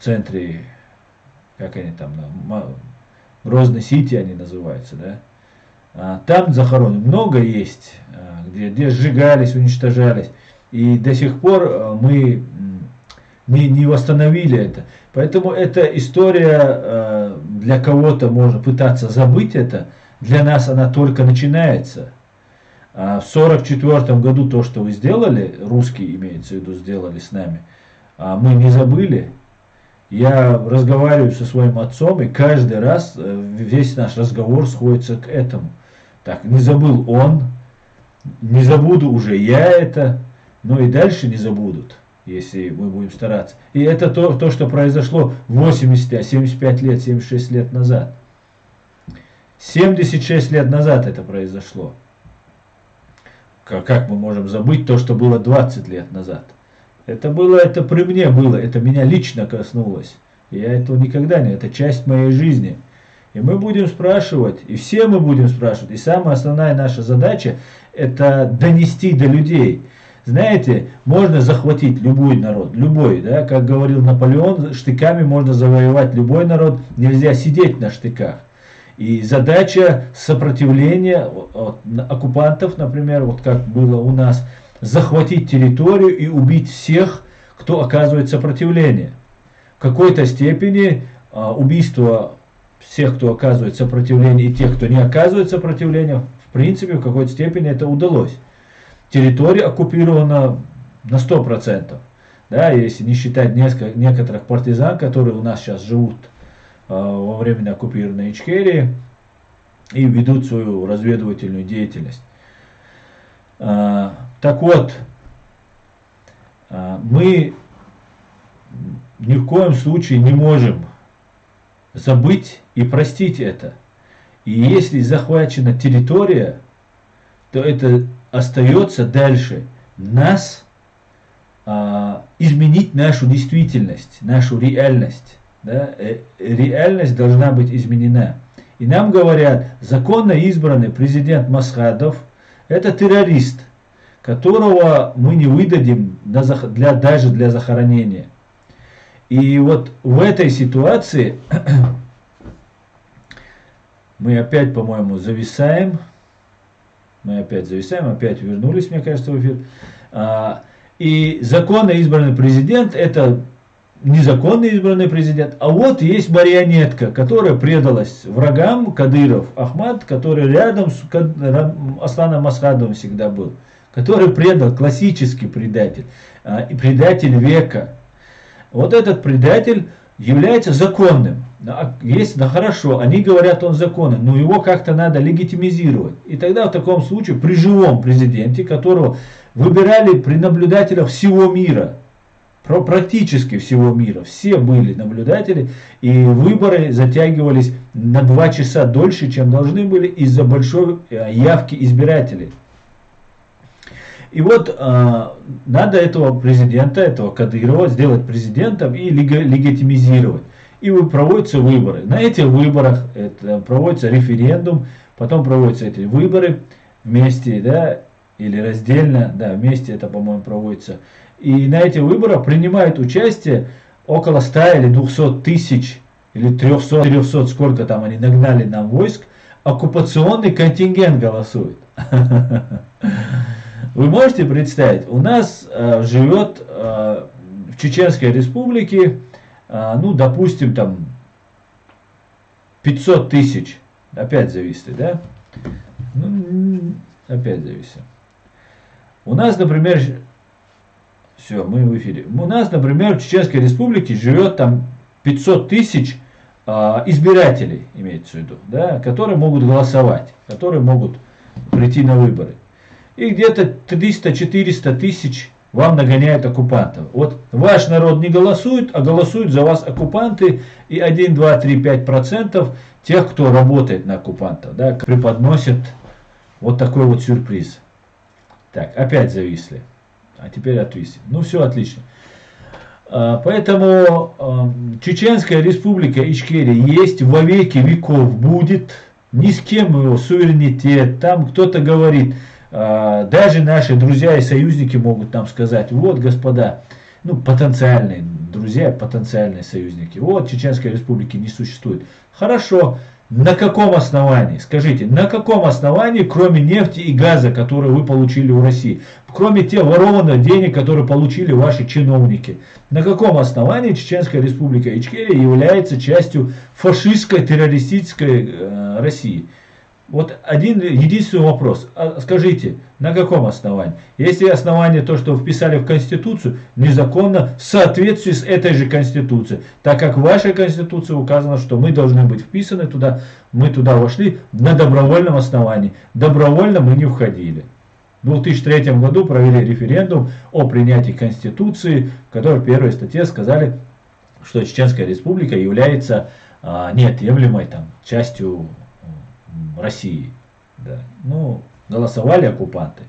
центре, как они там, Грозный-Сити они называются, да? Там захоронено много есть, где сжигались, уничтожались, и до сих пор мы не восстановили это. Поэтому эта история для кого-то можно пытаться забыть это, для нас она только начинается. В 1944 году то, что вы сделали, русские имеется в виду, сделали с нами, мы не забыли. Я разговариваю со своим отцом, и каждый раз весь наш разговор сходится к этому. Так, не забыл он, не забуду уже я это, но и дальше не забудут, если мы будем стараться. И это то, что произошло 80, 75 лет, 76 лет назад. 76 лет назад это произошло. Как мы можем забыть то, что было 20 лет назад? Это при мне было, это меня лично коснулось. Я этого никогда не, это часть моей жизни. И мы будем спрашивать, и все мы будем спрашивать. И самая основная наша задача – это донести до людей. Знаете, можно захватить любой народ, любой, да, как говорил Наполеон, штыками можно завоевать любой народ, нельзя сидеть на штыках. И задача сопротивления от оккупантов, например, вот как было у нас, захватить территорию и убить всех, кто оказывает сопротивление. В какой-то степени убийство всех, кто оказывает сопротивление, и тех, кто не оказывает сопротивления, в принципе, в какой-то степени это удалось. Территория оккупирована на 100%. Да, если не считать некоторых партизан, которые у нас сейчас живут во времени оккупированной Ичкерии и ведут свою разведывательную деятельность. Так вот, мы ни в коем случае не можем забыть и простить это. И если захвачена территория, то это остается дальше нас изменить нашу действительность, нашу реальность. Да? Реальность должна быть изменена. И нам говорят, законно избранный президент Масхадов – это террорист, которого мы не выдадим даже для захоронения. И вот в этой ситуации мы опять, по-моему, зависаем. Мы опять зависаем, опять вернулись, мне кажется, в эфир. И законно избранный президент – это незаконно избранный президент. А вот есть марионетка, которая предалась врагам, Кадыров Ахмад, который рядом с Асланом Масхадовым всегда был, который предал, классический предатель, и предатель века. Вот этот предатель является законным. Есть, да хорошо, они говорят, он законный, но его как-то надо легитимизировать. И тогда в таком случае при живом президенте, которого выбирали при наблюдателях всего мира, практически всего мира, все были наблюдатели, и выборы затягивались на 2 часа дольше, чем должны были из-за большой явки избирателей. И вот надо этого президента, этого Кадырова сделать президентом и легитимизировать. И проводятся выборы. На этих выборах проводится референдум, потом проводятся эти выборы вместе, да, или раздельно, да, вместе это, по-моему, проводится. И на этих выборах принимают участие около 100 или 200 тысяч, или 300, сколько там они нагнали нам войск, оккупационный контингент голосует. Вы можете представить, у нас живет в Чеченской Республике, ну, допустим, там 500 тысяч, опять зависит, да? Ну, опять зависит. У нас, например, все, мы в эфире. У нас, например, в Чеченской Республике живет там 500 тысяч избирателей, имеется в виду, да, которые могут голосовать, которые могут прийти на выборы. И где-то 300-400 тысяч вам нагоняют оккупантов. Вот ваш народ не голосует, а голосуют за вас оккупанты, и 1, 2, 3, 5% тех, кто работает на оккупантов, да, преподносят Вот такой вот сюрприз. Так, опять зависли. А теперь отвисли. Ну все отлично. Поэтому Чеченская республика Ичкерия есть во веки веков, будет. Ни с кем его суверенитет. Там кто-то говорит, даже наши друзья и союзники могут нам сказать, вот, господа, ну, потенциальные друзья, потенциальные союзники, вот, Чеченской республики не существует. Хорошо, на каком основании? Скажите, на каком основании, кроме нефти и газа, которые вы получили у России, кроме тех ворованных денег, которые получили ваши чиновники, на каком основании Чеченская республика Ичкерия является частью фашистской террористической России? Вот один единственный вопрос. Скажите, на каком основании? Если основание то, что вписали в Конституцию, незаконно в соответствии с этой же Конституцией. Так как в вашей Конституции указано, что мы должны быть вписаны туда, мы туда вошли на добровольном основании. Добровольно мы не входили. В 2003 году провели референдум о принятии Конституции, в которой в первой статье сказали, что Чеченская республика является неотъемлемой частью России. Да. Ну, голосовали оккупанты.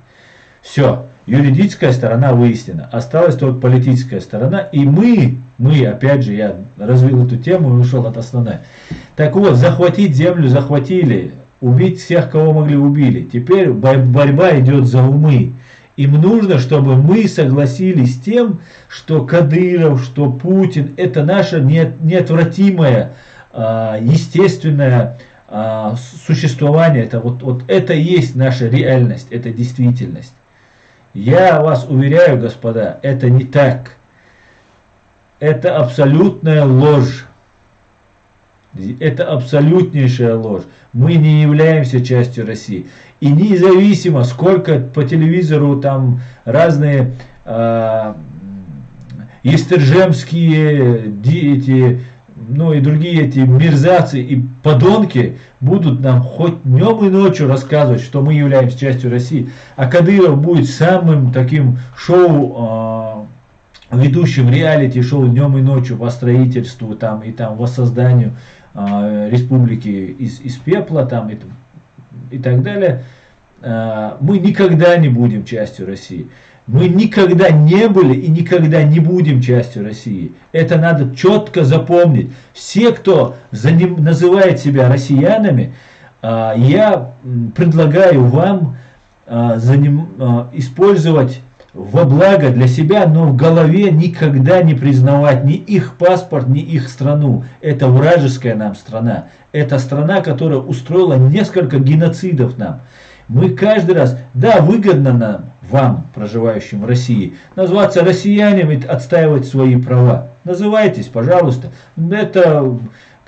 Все, юридическая сторона выяснена. Осталась только политическая сторона. И мы, опять же, я развил эту тему и ушел от основной. Так вот, захватить землю захватили. Убить всех, кого могли, убили. Теперь борьба идет за умы. Им нужно, чтобы мы согласились с тем, что Кадыров, что Путин, это наша неотвратимое, естественное существование. Это вот это и есть наша реальность, это действительность. Я вас уверяю, господа, это не так. Это абсолютная ложь. Это абсолютнейшая ложь. Мы не являемся частью России. И независимо, сколько по телевизору там разные естержемские дети, ну и другие эти мерзавцы и подонки будут нам хоть днем и ночью рассказывать, что мы являемся частью России. А Кадыров будет самым таким шоу, ведущим реалити-шоу днем и ночью по строительству там, и там воссозданию республики из пепла там, и так далее. Мы никогда не будем частью России. Мы никогда не были и никогда не будем частью России. Это надо четко запомнить. Все, кто называет себя россиянами, я предлагаю вам использовать во благо для себя, но в голове никогда не признавать ни их паспорт, ни их страну. Это вражеская нам страна. Это страна, которая устроила несколько геноцидов нам. Мы каждый раз, да, выгодно нам, вам, проживающим в России, назваться россиянами и отстаивать свои права. Называйтесь, пожалуйста. Это,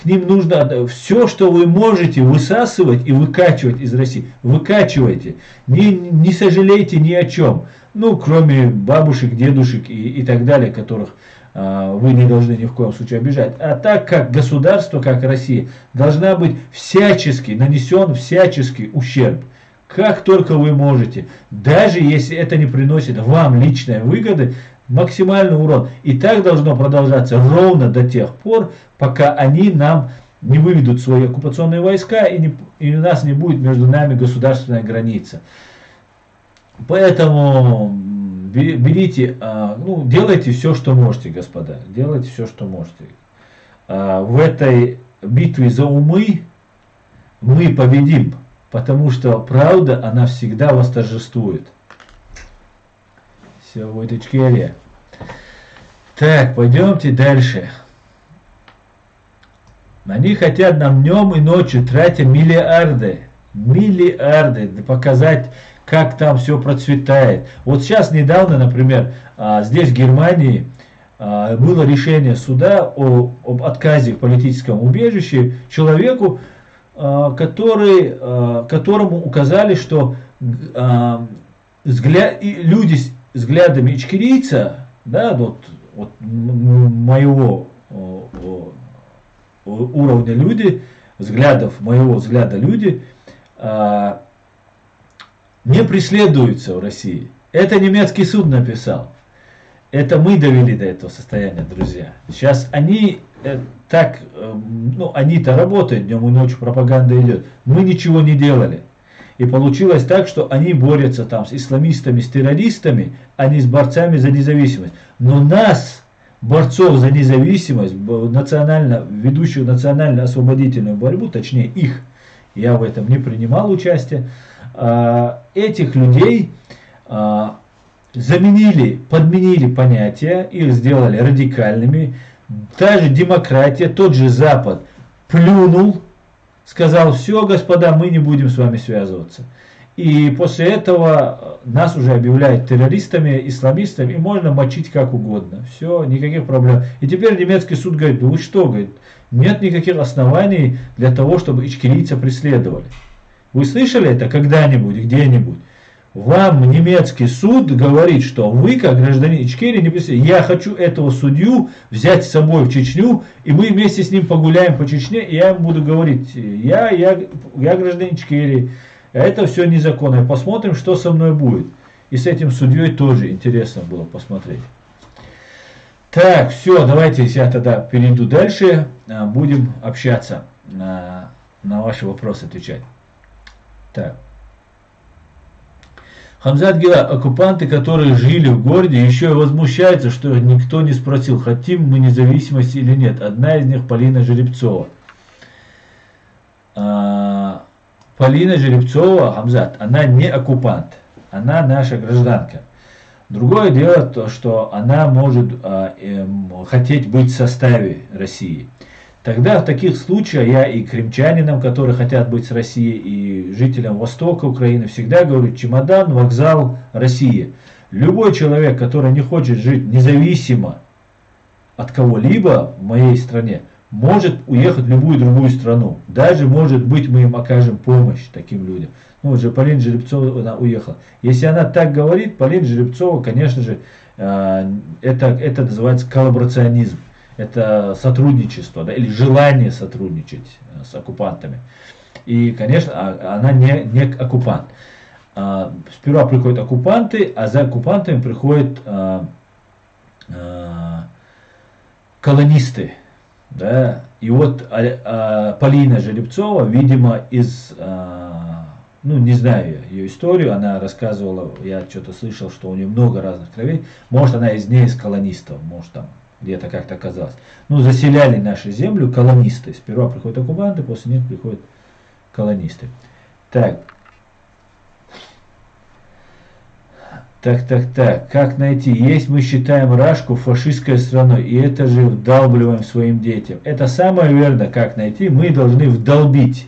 к ним нужно все, что вы можете высасывать и выкачивать из России. Выкачивайте. Не сожалейте ни о чем. Ну, кроме бабушек, дедушек и так далее, которых вы не должны ни в коем случае обижать. А так как государство, как Россия, должна быть всячески, нанесен всяческий ущерб. Как только вы можете, даже если это не приносит вам личной выгоды, максимальный урон. И так должно продолжаться ровно до тех пор, пока они нам не выведут свои оккупационные войска и у нас не будет между нами государственная граница. Поэтому берите, ну, делайте все, что можете, господа. Делайте все, что можете. В этой битве за умы мы победим. Потому что правда, она всегда восторжествует. Все, вот Ичкерия. Так, пойдемте дальше. Они хотят нам днем и ночью, тратя миллиарды, показать, как там все процветает. Вот сейчас недавно, например, здесь в Германии было решение суда об отказе в политическом убежище человеку, которому указали, что люди с взглядами ичкерийца, да, вот моего уровня люди, моего взгляда люди, не преследуются в России. Это немецкий суд написал. Это мы довели до этого состояния, друзья. Сейчас они они-то работают, днем и ночью пропаганда идет. Мы ничего не делали. И получилось так, что они борются там с исламистами, с террористами, а не с борцами за независимость. Но нас, борцов за независимость, ведущих национально-освободительную борьбу, точнее их, я в этом не принимал участие, этих людей подменили понятия, их сделали радикальными. Та же демократия, тот же Запад плюнул, сказал: все, господа, мы не будем с вами связываться. И после этого нас уже объявляют террористами, исламистами, и можно мочить как угодно. Все, никаких проблем. И теперь немецкий суд говорит: ну вы что, говорит, нет никаких оснований для того, чтобы ичкерийца преследовали. Вы слышали это когда-нибудь, где-нибудь? Вам немецкий суд говорит, что вы, как гражданин Ичкерии, не преследуете. Я хочу этого судью взять с собой в Чечню, и мы вместе с ним погуляем по Чечне, и я ему буду говорить: я гражданин Ичкерии, это все незаконно. Посмотрим, что со мной будет. И с этим судьей тоже интересно было посмотреть. Так, все, давайте я тогда перейду дальше, будем общаться, на ваши вопросы отвечать. Так. Хамзат Гила: оккупанты, которые жили в городе, еще и возмущаются, что никто не спросил, хотим мы независимости или нет. Одна из них Полина Жеребцова. Полина Жеребцова, Хамзат, она не оккупант, она наша гражданка. Другое дело то, что она может хотеть быть в составе России. Тогда в таких случаях я и крымчанинам, которые хотят быть с Россией, и жителям Востока Украины всегда говорю: чемодан, вокзал, Россия. Любой человек, который не хочет жить независимо от кого-либо в моей стране, может уехать в любую другую страну. Даже, может быть, мы им окажем помощь, таким людям. Ну, уже Полина Жеребцова, она уехала. Если она так говорит, Полина Жеребцова, конечно же, это называется коллаборационизм. Это сотрудничество, да, или желание сотрудничать с оккупантами. И, конечно, она не оккупант. Сперва приходят оккупанты, а за оккупантами приходят колонисты. Да? И вот Полина Жеребцова, видимо, ну, не знаю ее историю, она рассказывала, я что-то слышал, что у нее много разных кровей. Может, она из колонистов, может, там где-то как-то оказалось. Ну, заселяли нашу землю колонисты. Сперва приходят оккупанты, после них приходят колонисты. Так. Как найти? Есть, мы считаем Рашку фашистской страной, и это же вдалбливаем своим детям. Это самое верное, как найти. Мы должны вдолбить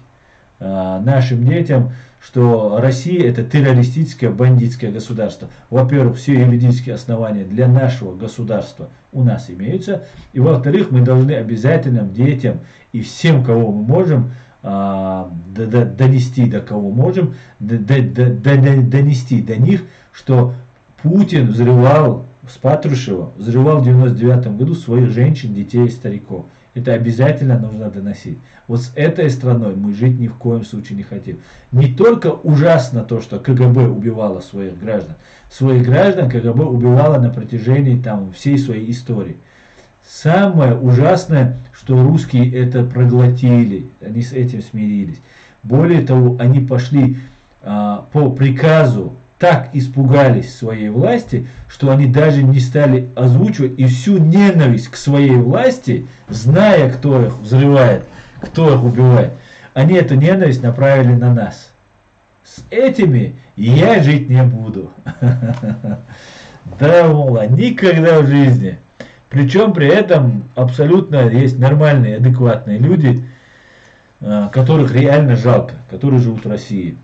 нашим детям, что Россия — это террористическое, бандитское государство. Во-первых, все юридические основания для нашего государства у нас имеются. И во-вторых, мы должны обязательно детям и всем, кого мы можем, донести до кого можем, донести до них, что Путин взрывал с Патрушева, взрывал в 1999 году своих женщин, детей и стариков. Это обязательно нужно доносить. Вот с этой страной мы жить ни в коем случае не хотим. Не только ужасно то, что КГБ убивало своих граждан. Своих граждан КГБ убивало на протяжении всей своей истории. Самое ужасное, что русские это проглотили. Они с этим смирились. Более того, они пошли по приказу, так испугались своей власти, что они даже не стали озвучивать, и всю ненависть к своей власти, зная, кто их взрывает, кто их убивает, они эту ненависть направили на нас. С этими я жить не буду. Да, мол, никогда в жизни. Причем при этом абсолютно есть нормальные, адекватные люди, которых реально жалко, которые живут в России.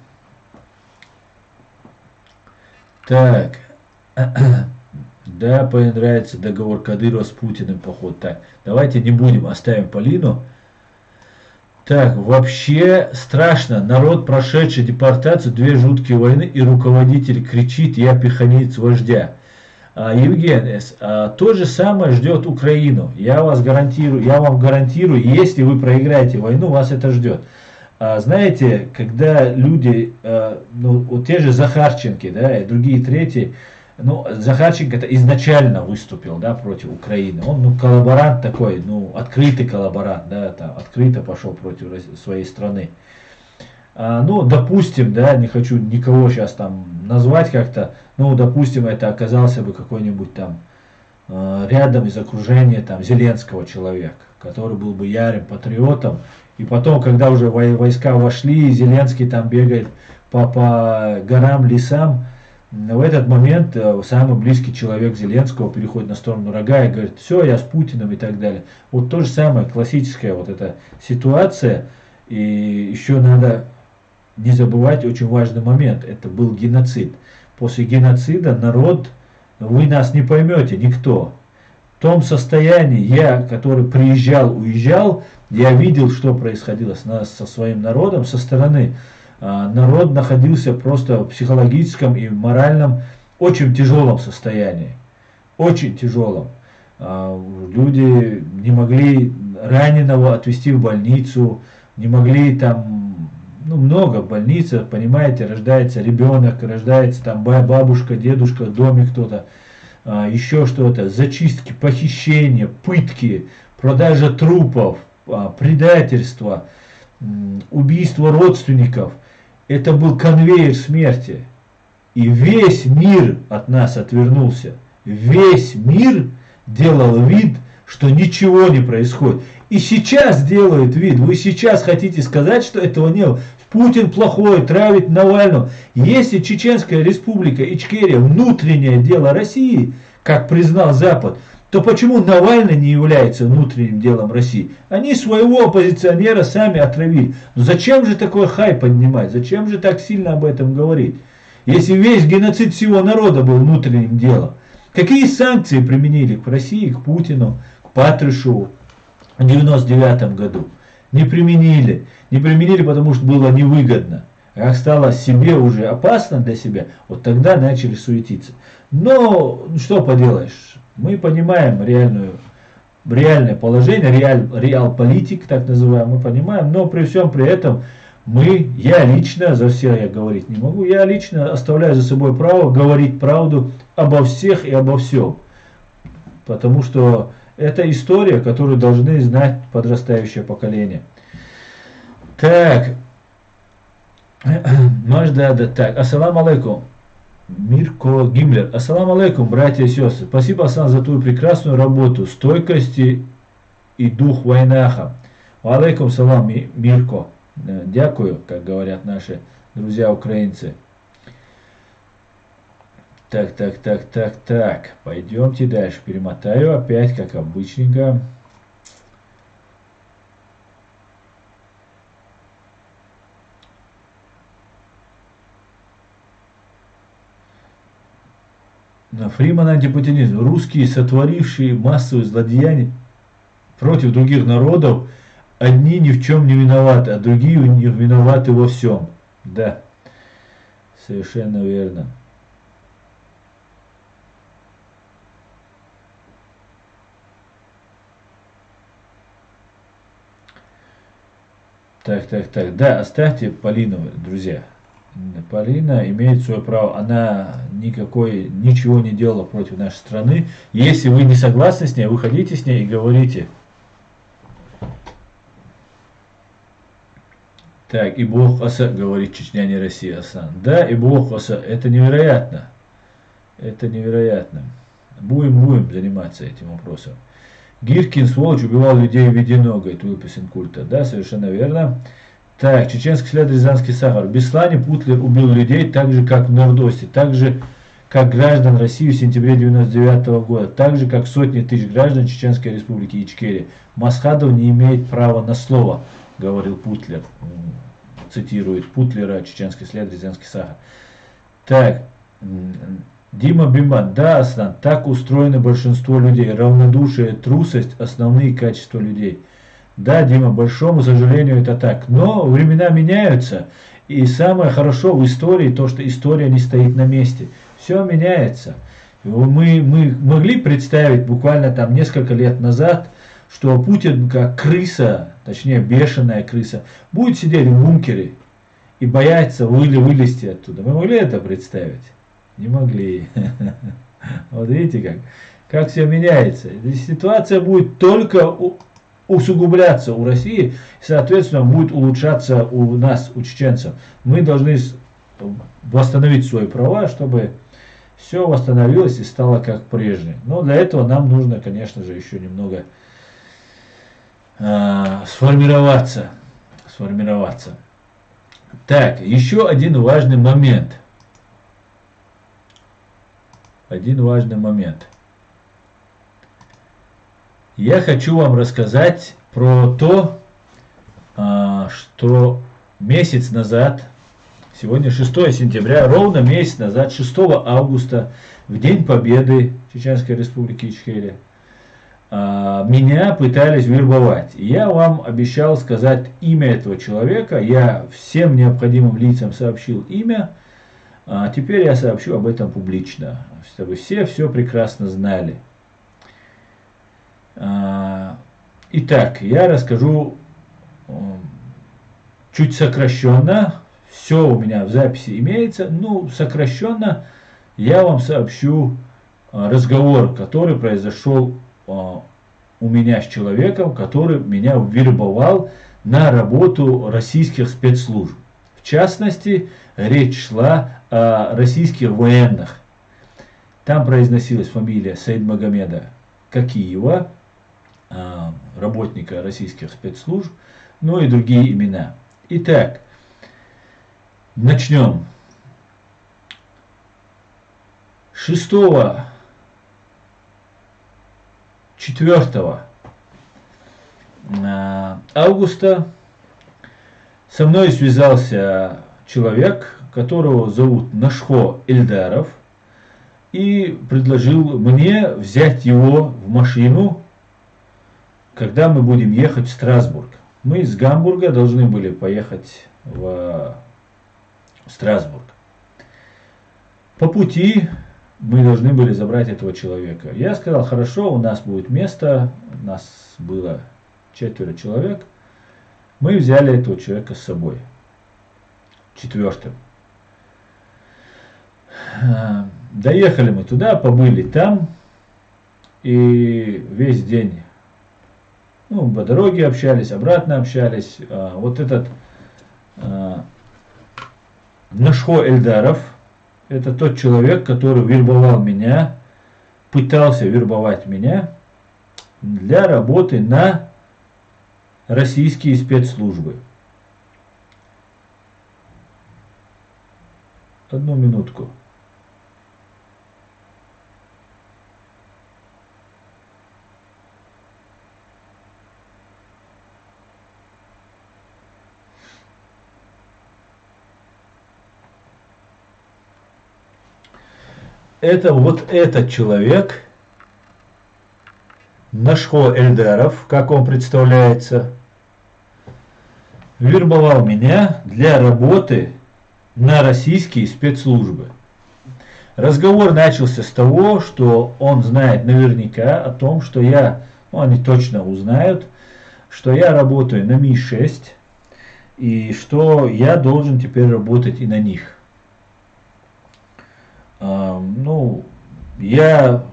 Так, да, понравится договор Кадырова с Путиным, поход. Так, давайте не будем, оставим Полину. Так, вообще страшно. Народ, прошедший депортацию, 2 жуткие войны, и руководитель кричит: я пеханец вождя. Евгений, то же самое ждет Украину. Я вам гарантирую, если вы проиграете войну, вас это ждет. Знаете, когда люди, вот те же Захарченки, да, и другие третьи, Захарченко это изначально выступил, да, против Украины. Он, коллаборант такой, открытый коллаборант, да, открыто пошел против своей страны. ну, допустим, да, не хочу никого сейчас там назвать как-то, ну, допустим, это оказался бы какой-нибудь там рядом из окружения там Зеленского человек, который был бы ярым патриотом, и потом, когда уже войска вошли, Зеленский там бегает по горам, лесам, в этот момент самый близкий человек Зеленского переходит на сторону врага и говорит: все, я с Путиным и так далее. Вот то же самое, классическая вот эта ситуация. И еще надо не забывать очень важный момент, это был геноцид. После геноцида народ, вы нас не поймете, никто. В том состоянии, я, который приезжал, уезжал, я видел, что происходило со своим народом, со стороны. Народ находился просто в психологическом и моральном очень тяжелом состоянии. Очень тяжелом. Люди не могли раненого отвезти в больницу, не могли там, ну, много в больнице, понимаете, рождается ребенок, рождается там бабушка, дедушка, в доме кто-то, еще что-то, зачистки, похищения, пытки, продажа трупов, предательство, убийство родственников. Это был конвейер смерти. И весь мир от нас отвернулся. Весь мир делал вид, что ничего не происходит. И сейчас делают вид. Вы сейчас хотите сказать, что этого не было. Путин плохой, травит Навального. Если Чеченская республика Ичкерия внутреннее дело России, как признал Запад, то почему Навальный не является внутренним делом России? Они своего оппозиционера сами отравили. Но зачем же такой хайп поднимать? Зачем же так сильно об этом говорить? Если весь геноцид всего народа был внутренним делом. Какие санкции применили к России, к Путину, к Патрушеву в 1999 году? Не применили. Не применили, потому что было невыгодно. Как стало себе уже опасно для себя, вот тогда начали суетиться. Но что поделаешь? Мы понимаем реальное положение, реал-политик, так называемый, мы понимаем, но при всем при этом я лично, за всех я говорить не могу, я лично оставляю за собой право говорить правду обо всех и обо всем. Потому что это история, которую должны знать подрастающее поколение. Так, так, ассаламу алейкум. Мирко Гиммлер. Ассаламу алейкум, братья и сестры. Спасибо, Асан, за твою прекрасную работу, стойкости и дух войнаха. Алейкум салам, Мирко. Дякую, как говорят наши друзья украинцы. Так. Пойдемте дальше. Перемотаю опять, как обычненько. Фриман антипутинизм. Русские, сотворившие массовые злодеяния против других народов, одни ни в чем не виноваты, а другие не виноваты во всем. Да, совершенно верно. Так. Да, оставьте Полину, друзья. Полина имеет свое право, она ничего не делала против нашей страны. Если вы не согласны с ней, выходите с ней и говорите. Так, и Бог Оса, говорит Чечня, не Россия, Асан. Да, и Бог Оса, это невероятно. Это невероятно. Будем заниматься этим вопросом. Гиркин, сволочь, убивал людей в единого, говорит Уилпесен Культа. Да, совершенно верно. Так, чеченский след Рязанский сахар. В Беслане Путлер убил людей так же, как в Нордосте, так же, как граждан России в сентябре 1999 года, так же, как сотни тысяч граждан Чеченской республики Ичкерия. Масхадов не имеет права на слово, говорил Путлер. Цитирует Путлера, чеченский след Рязанский сахар. Так, Дима Биман. Да, Аслан, так устроено большинство людей. Равнодушие, трусость – основные качества людей. Да, Дима, большому сожалению, это так. Но времена меняются. И самое хорошо в истории, то, что история не стоит на месте. Все меняется. Мы могли представить буквально там несколько лет назад, что Путин, как крыса, точнее бешеная крыса, будет сидеть в бункере и бояться вылезти оттуда. Мы могли это представить? Не могли. Вот видите как все меняется. Ситуация будет только усугубляться у России, и, соответственно, будет улучшаться у нас, у чеченцев. Мы должны восстановить свои права, чтобы все восстановилось и стало как прежде. Но для этого нам нужно, конечно же, еще немного сформироваться. Так, еще один важный момент. Я хочу вам рассказать про то, что месяц назад, сегодня 6 сентября, ровно месяц назад, 6 августа, в День Победы Чеченской Республики Ичкерия, меня пытались вербовать. Я вам обещал сказать имя этого человека, я всем необходимым лицам сообщил имя, теперь я сообщу об этом публично, чтобы все прекрасно знали. Итак, я расскажу чуть сокращенно, все у меня в записи имеется, сокращенно я вам сообщу разговор, который произошел у меня с человеком, который меня вербовал на работу российских спецслужб. В частности, речь шла о российских военных. Там произносилась фамилия Саидмагомеда Какиева, работника российских спецслужб, и другие имена. Итак, начнем. 4 августа со мной связался человек, которого зовут Нашхо Эльдаров, и предложил мне взять его в машину, когда мы будем ехать в Страсбург. Мы из Гамбурга должны были поехать в Страсбург. По пути мы должны были забрать этого человека. Я сказал, хорошо, у нас будет место, у нас было 4 человек. Мы взяли этого человека с собой. 4-м. Доехали мы туда, побыли там, и весь день по дороге общались, обратно общались. Вот этот Нашхо Эльдаров, это тот человек, который вербовал меня, пытался вербовать меня для работы на российские спецслужбы. Одну минутку. Это вот этот человек, Нашхо Эльдаров, как он представляется, вербовал меня для работы на российские спецслужбы. Разговор начался с того, что он знает наверняка о том, что они точно узнают, что я работаю на Ми-6, и что я должен теперь работать и на них. Я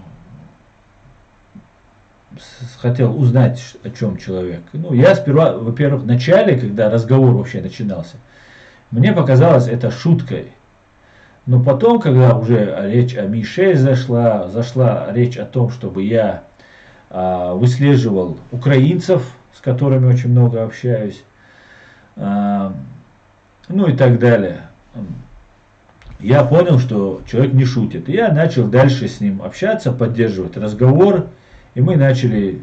хотел узнать, о чем человек. Я сперва, во-первых, в начале, когда разговор вообще начинался, мне показалось это шуткой. Но потом, когда уже речь о Ми-6 зашла речь о том, чтобы я выслеживал украинцев, с которыми очень много общаюсь, и так далее. Я понял, что человек не шутит. И я начал дальше с ним общаться, поддерживать разговор, и мы начали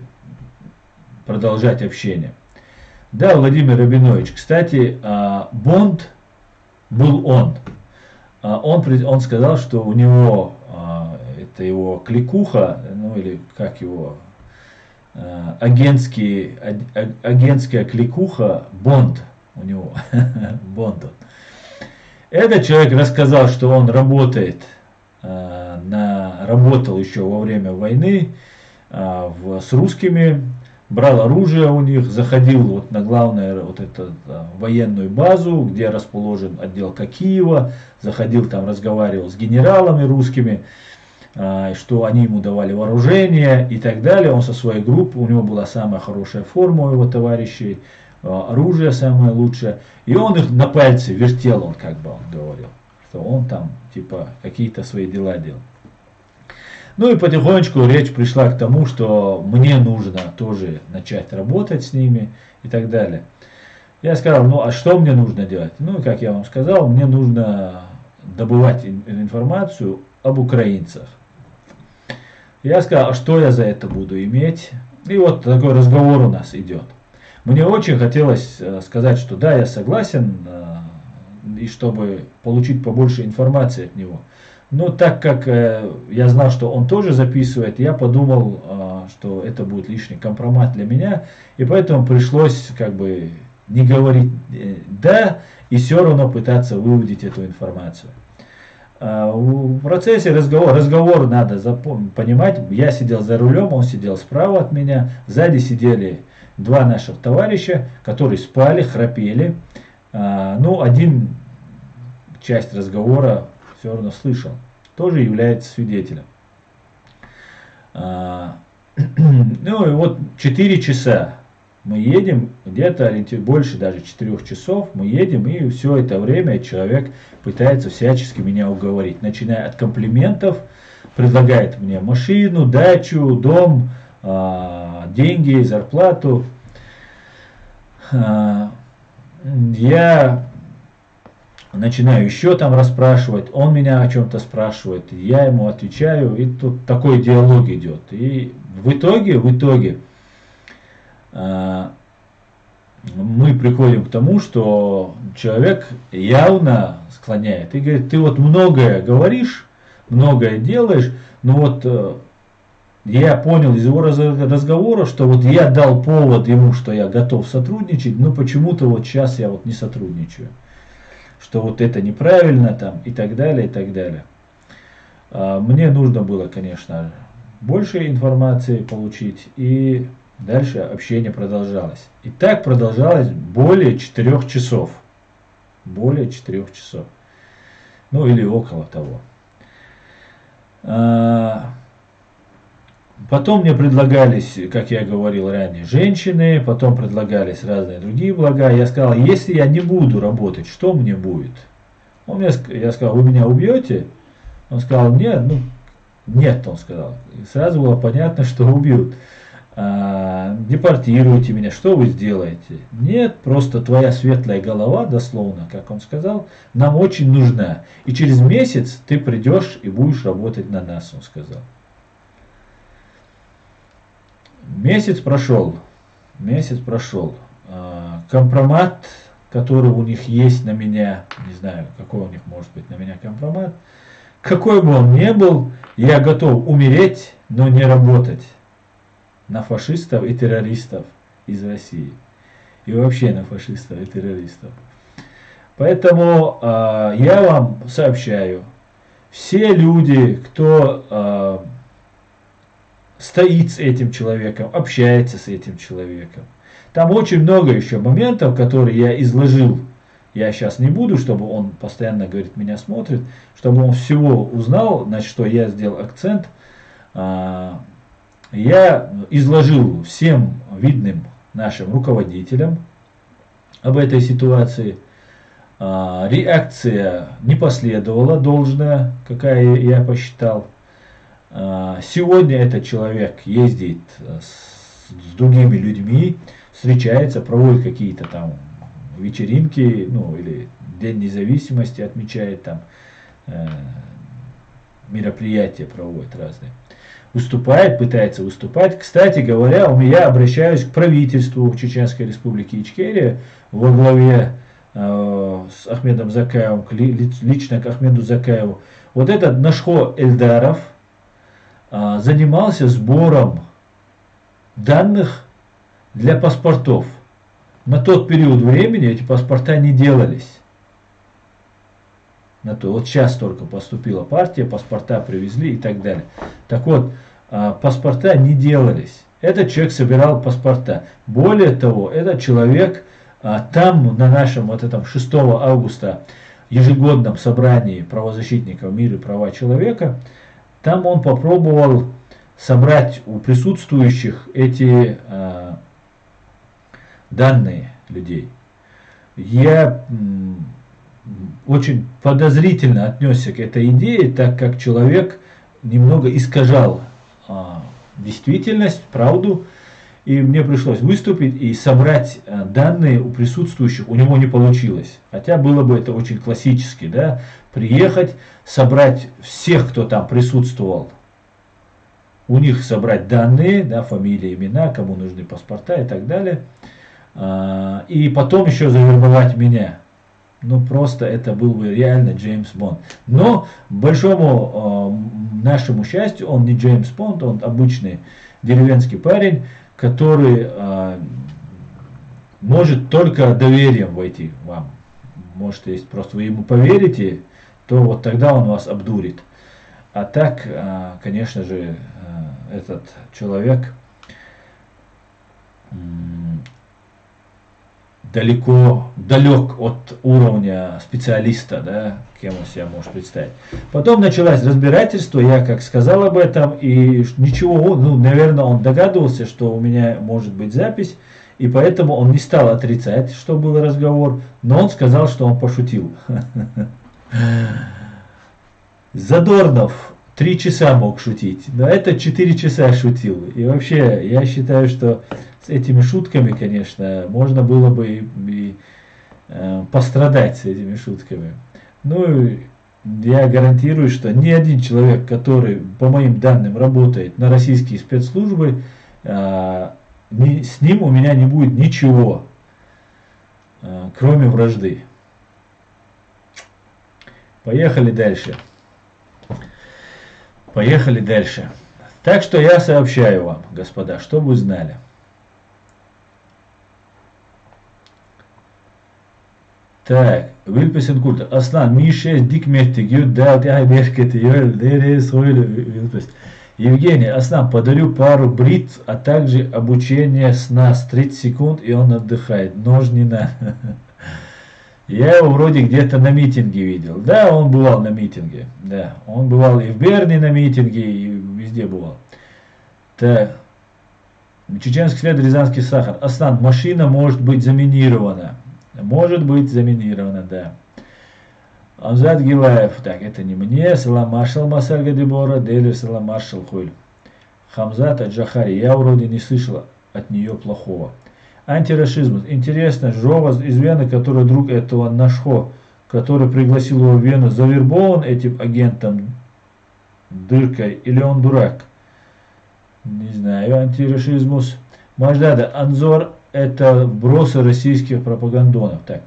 продолжать общение. Да, Владимир Рабинович, кстати, Бонд был он. Он сказал, что у него, это его кликуха, или как его, агентская кликуха, Бонд у него, Бонд. Этот человек рассказал, что он работал еще во время войны с русскими, брал оружие у них, заходил на главную военную базу, где расположен отдел Какиева, заходил там, разговаривал с генералами русскими. что они ему давали вооружение и так далее. Он со своей группой, у него была самая хорошая форма у его товарищей, оружие самое лучшее. И он их на пальце вертел, он как бы он говорил, что он там типа какие-то свои дела делал. Ну и потихонечку речь пришла к тому, что мне нужно тоже начать работать с ними и так далее. Я сказал, ну а что мне нужно делать? Ну, как я вам сказал, мне нужно добывать информацию об украинцах. Я сказал, а что я за это буду иметь? И вот такой разговор у нас идет. Мне очень хотелось сказать, что да, я согласен, и чтобы получить побольше информации от него. Но так как я знал, что он тоже записывает, я подумал, что это будет лишний компромат для меня, и поэтому пришлось как бы не говорить да, и все равно пытаться выудить эту информацию. В процессе разговор надо понимать, я сидел за рулем, он сидел справа от меня, сзади сидели два наших товарища, которые спали, храпели. Ну, один часть разговора все равно слышал, тоже является свидетелем. Ну и вот 4 часа мы едем, где-то больше даже 4 часов мы едем, и все это время человек пытается всячески меня уговорить, начиная от комплиментов, предлагает мне машину, дачу, дом, деньги, зарплату. Я начинаю еще там расспрашивать, он меня о чем-то спрашивает, я ему отвечаю, и тут такой диалог идет. И в итоге мы приходим к тому, что человек явно склоняет и говорит, ты вот многое говоришь, многое делаешь, но вот я понял из его разговора, что вот я дал повод ему, что я готов сотрудничать, но почему-то вот сейчас я вот не сотрудничаю, что вот это неправильно там и так далее, и так далее. Мне нужно было, конечно, больше информации получить, и дальше общение продолжалось. И так продолжалось более 4 часов. Более 4 часов. Ну или около того. Потом мне предлагались, как я говорил ранее, женщины, потом предлагались разные другие блага. Я сказал, если я не буду работать, что мне будет? Я сказал, вы меня убьете? Он сказал, нет, он сказал. И сразу было понятно, что убьют. Депортируйте меня, что вы сделаете? Нет, просто твоя светлая голова, дословно, как он сказал, нам очень нужна. И через месяц ты придешь и будешь работать на нас, он сказал. Месяц прошел. Компромат, который у них есть на меня, не знаю, какой у них может быть на меня компромат, какой бы он ни был, я готов умереть, но не работать на фашистов и террористов из России. И вообще на фашистов и террористов. Поэтому я вам сообщаю, все люди, кто стоит с этим человеком, общается с этим человеком. Там очень много еще моментов, которые я изложил. Я сейчас не буду, чтобы он постоянно, говорит, меня смотрит, чтобы он всего узнал, на что я сделал акцент. Я изложил всем видным нашим руководителям об этой ситуации. Реакция не последовала должная, какая я посчитал. Сегодня этот человек ездит с другими людьми, встречается, проводит какие-то там вечеринки, ну или День независимости отмечает, там мероприятия проводит разные. Выступает, пытается выступать. Кстати говоря, я обращаюсь к правительству Чеченской Республики Ичкерия во главе с Ахмедом Закаевым, лично к Ахмеду Закаеву. Вот этот Нашхо Эльдаров занимался сбором данных для паспортов. На тот период времени эти паспорта не делались. Вот сейчас только поступила партия, паспорта привезли и так далее. Так вот, паспорта не делались. Этот человек собирал паспорта. Более того, этот человек там на нашем вот этом 6 августа ежегодном собрании правозащитников мира и права человека Там он попробовал собрать у присутствующих эти данные людей. Я очень подозрительно отнесся к этой идее, так как человек немного искажал действительность, правду, и мне пришлось выступить и собрать данные у присутствующих. У него не получилось, хотя было бы это очень классически, да, приехать, собрать всех, кто там присутствовал, у них собрать данные, да, фамилии, имена, кому нужны паспорта и так далее, и потом еще завербовать меня. Ну, просто это был бы реально Джеймс Бонд. Но, к большому нашему счастью, он не Джеймс Бонд, он обычный деревенский парень, который может только доверием войти вам. Может, если просто вы ему поверите, то вот тогда он вас обдурит. А так, конечно же, этот человек далек от уровня специалиста, да, кем он себя может представить. Потом началось разбирательство, я как сказал об этом, и ничего, ну, наверное, он догадывался, что у меня может быть запись, и поэтому он не стал отрицать, что был разговор, но он сказал, что он пошутил. Задорнов 3 часа мог шутить, но это 4 часа шутил. И вообще, я считаю, что с этими шутками, конечно, можно было бы и пострадать с этими шутками. Ну, я гарантирую, что ни один человек, который, по моим данным, работает на российские спецслужбы, с ним у меня не будет ничего, кроме вражды. Поехали дальше. Поехали дальше. Так что я сообщаю вам, господа, чтобы вы знали. Так, Вильпесен Культ. Аслан, Миша, Дик Метти, Гюд, да, я меркет, Вильпес. Евгений, Аслан, подарю пару брит, а также обучение сна с 30 секунд, и он отдыхает. Нож не на. Я его вроде где-то на митинге видел. Да, он бывал на митинге. Да, он бывал и в Берне на митинге, и везде бывал. Так. Чеченский след, Рязанский сахар. Аслан, машина может быть заминирована. Может быть заминирована, да. Амзат Гилаев. Так, это не мне. Салам маршал Масарга Дебора. Делер салам маршал Хуйль. Хамзат Аджахари. Я вроде не слышал от нее плохого. Антирашизм. Интересно, Жова из Вены, который друг этого Нашхо, который пригласил его в Вену, завербован этим агентом дыркой, или он дурак? Не знаю. Антирашизмус. Маждада. Анзор — это вбросы российских пропагандонов. Так.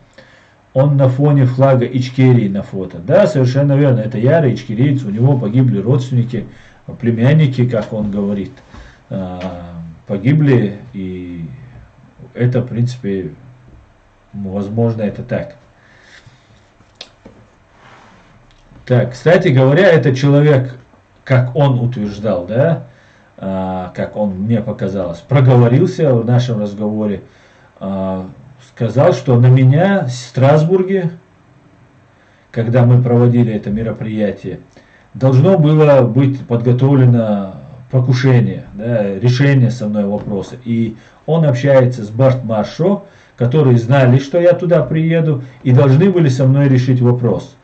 Он на фоне флага Ичкерии на фото. Да, совершенно верно. Это ярый ичкериец. У него погибли родственники, племянники, как он говорит. Погибли, и это, в принципе, возможно, это так. Так, кстати говоря, этот человек, как он утверждал, да, как он мне показалось, проговорился в нашем разговоре, сказал, что на меня в Страсбурге, когда мы проводили это мероприятие, должно было быть подготовлено покушение, да, решение со мной вопроса. И он общается с Барт-Маршо, которые знали, что я туда приеду, и должны были со мной решить вопрос.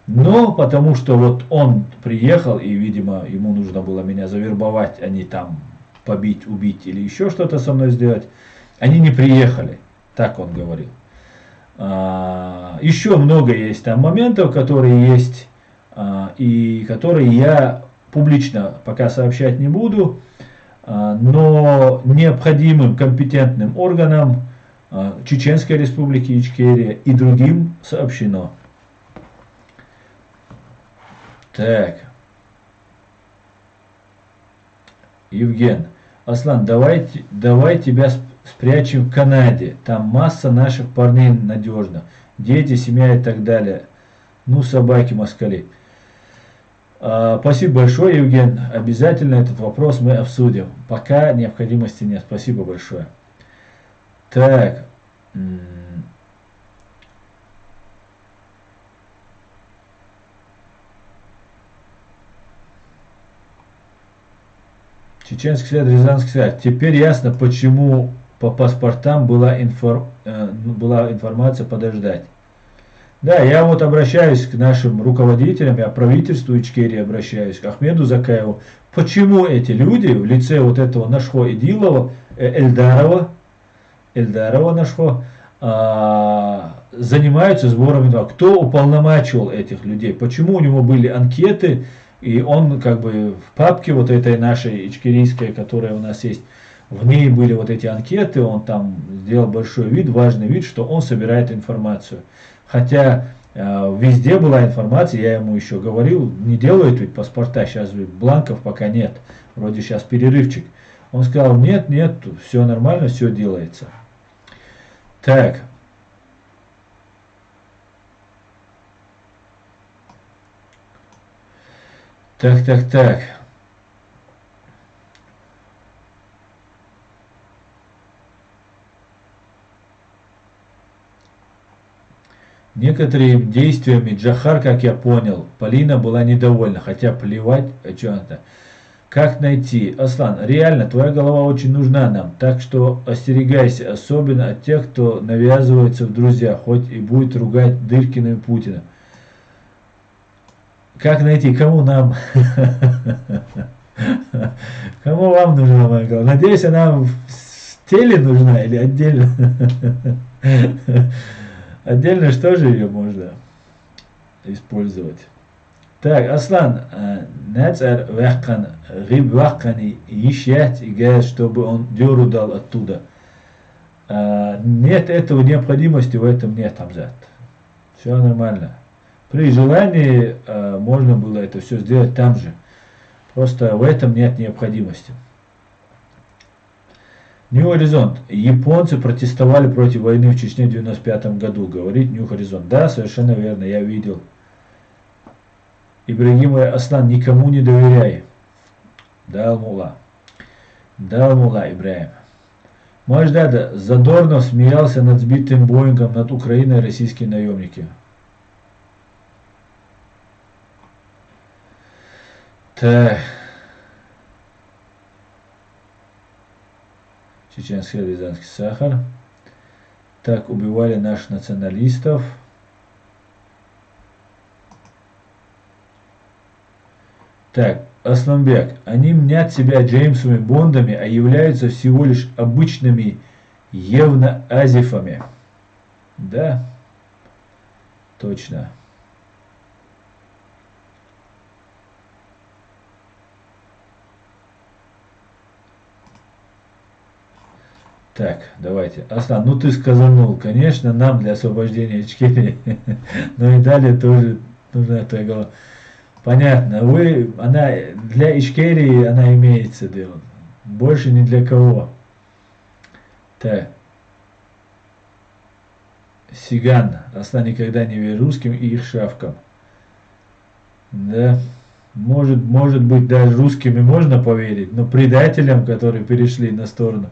Но потому что вот он приехал, и, видимо, ему нужно было меня завербовать, а не там побить, убить или еще что-то со мной сделать, они не приехали. Так он говорил. Еще много есть там моментов, которые есть, и которые я публично пока сообщать не буду, но необходимым компетентным органам Чеченской Республики Ичкерия и другим сообщено. Так. Евген. Аслан, давай тебя спрячем в Канаде. Там масса наших парней надежно. Дети, семья и так далее. Ну, собаки, москали. Спасибо большое, Евген. Обязательно этот вопрос мы обсудим. Пока необходимости нет. Спасибо большое. Так. Чеченский свет, Рязанский свет. Теперь ясно, почему по паспортам была информация подождать. Да, я вот обращаюсь к нашим руководителям, я правительству Ичкерии обращаюсь, к Ахмеду Закаеву. Почему эти люди в лице вот этого Нашхо Идилова, Эльдарова Нашхо, занимаются сбором информации? Кто уполномочил этих людей? Почему у него были анкеты, и он как бы в папке вот этой нашей ичкерийской, которая у нас есть, в ней были вот эти анкеты, он там сделал большой вид, важный вид, что он собирает информацию. Хотя везде была информация, я ему еще говорил, не делают ведь паспорта, сейчас бланков пока нет, вроде сейчас перерывчик. Он сказал, нет, все нормально, все делается. Так. Так. Некоторыми действиями Джахар, как я понял, Полина была недовольна, хотя плевать, о чем это. Как найти? Аслан, реально, твоя голова очень нужна нам, так что остерегайся, особенно от тех, кто навязывается в друзья, хоть и будет ругать Дыркина и Путина. Как найти? Кому нам? Кому вам нужна моя голова? Надеюсь, она в теле нужна или отдельно? Отдельно что же ее можно использовать? Так, Аслан, Нацар Вахкан, Риб Вахкани, ищать и говорят, чтобы он дёру дал оттуда. Нет этого необходимости, в этом нет, Хамзат. Все нормально. При желании можно было это все сделать там же. Просто в этом нет необходимости. New Horizon. Японцы протестовали против войны в Чечне в 1995 году. Говорит New Horizon. Да, совершенно верно, я видел. Ибрагим Аслан, никому не доверяй. Дал мула Ибрагим. Мождада, Задорнов смеялся над сбитым Боингом над Украиной российские наемники. Так. Чеченский, Рязанский сахар. Так убивали наших националистов. Так, Асланбек. Они мнят себя Джеймсовыми Бондами, а являются всего лишь обычными евноазифами. Да, точно. Так, давайте. Аслан, ну ты сказанул, конечно, нам для освобождения Ичкерии, но и далее тоже нужна твоя голова. Понятно, она для Ичкерии она имеется дело, больше ни для кого. Так. Сиган, Аслан, никогда не верь русским и их шавкам. Да, может быть, даже русскими можно поверить, но предателям, которые перешли на сторону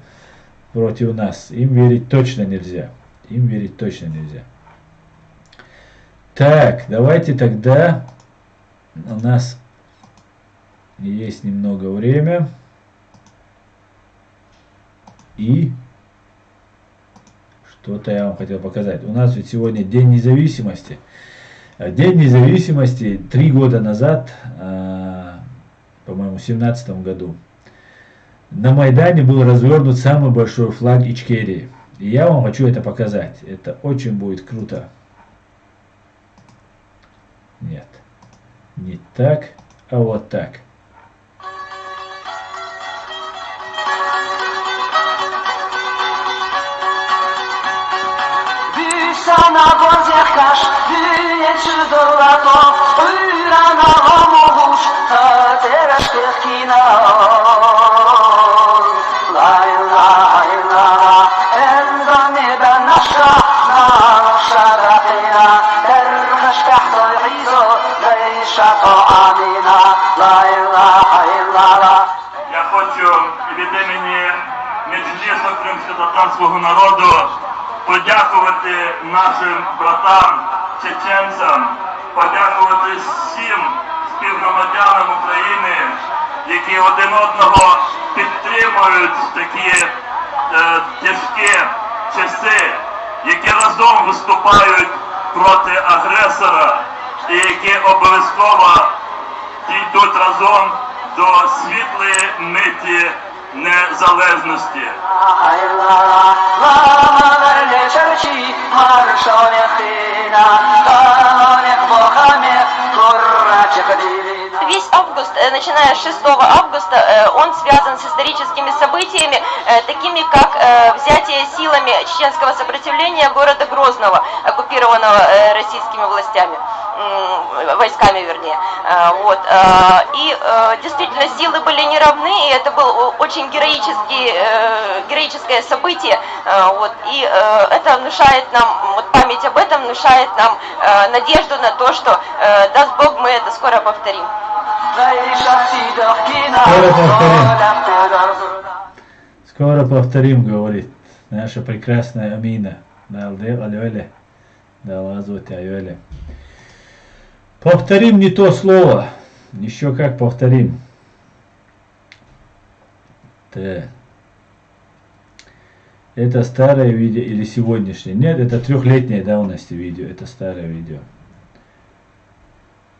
против нас, им верить точно нельзя. Так, давайте тогда, у нас есть немного время, и что-то я вам хотел показать. У нас ведь сегодня День независимости. День независимости 3 года назад, по-моему, в 17 году, на Майдане был развернут самый большой флаг Ичкерии. И я вам хочу это показать. Это очень будет круто. Нет. Не так, а вот так. Я хочу від імені Меджлісу кримськотатарського народу подякувати нашим братам, чеченцям, подякувати всім співгромадянам України, які один одного підтримують в такі тяжкі часи, які разом виступають проти агресора і які обов'язково дійдуть разом до світлої миті незалежності. Весь август, начиная с 6 августа, он связан с историческими событиями, такими как взятие силами чеченского сопротивления города Грозного, оккупированного российскими властями, войсками вернее. Вот. И действительно силы были неравны, и это было очень героическое событие. Вот. И это внушает нам, вот память об этом внушает нам надежду на то, что даст Бог, мы это скоро повторим. Скоро повторим, говорит наша прекрасная Амина. Повторим не то слово. Еще как повторим. Так. Это старое видео или сегодняшнее? Нет, это 3-летней давности видео. Это старое видео.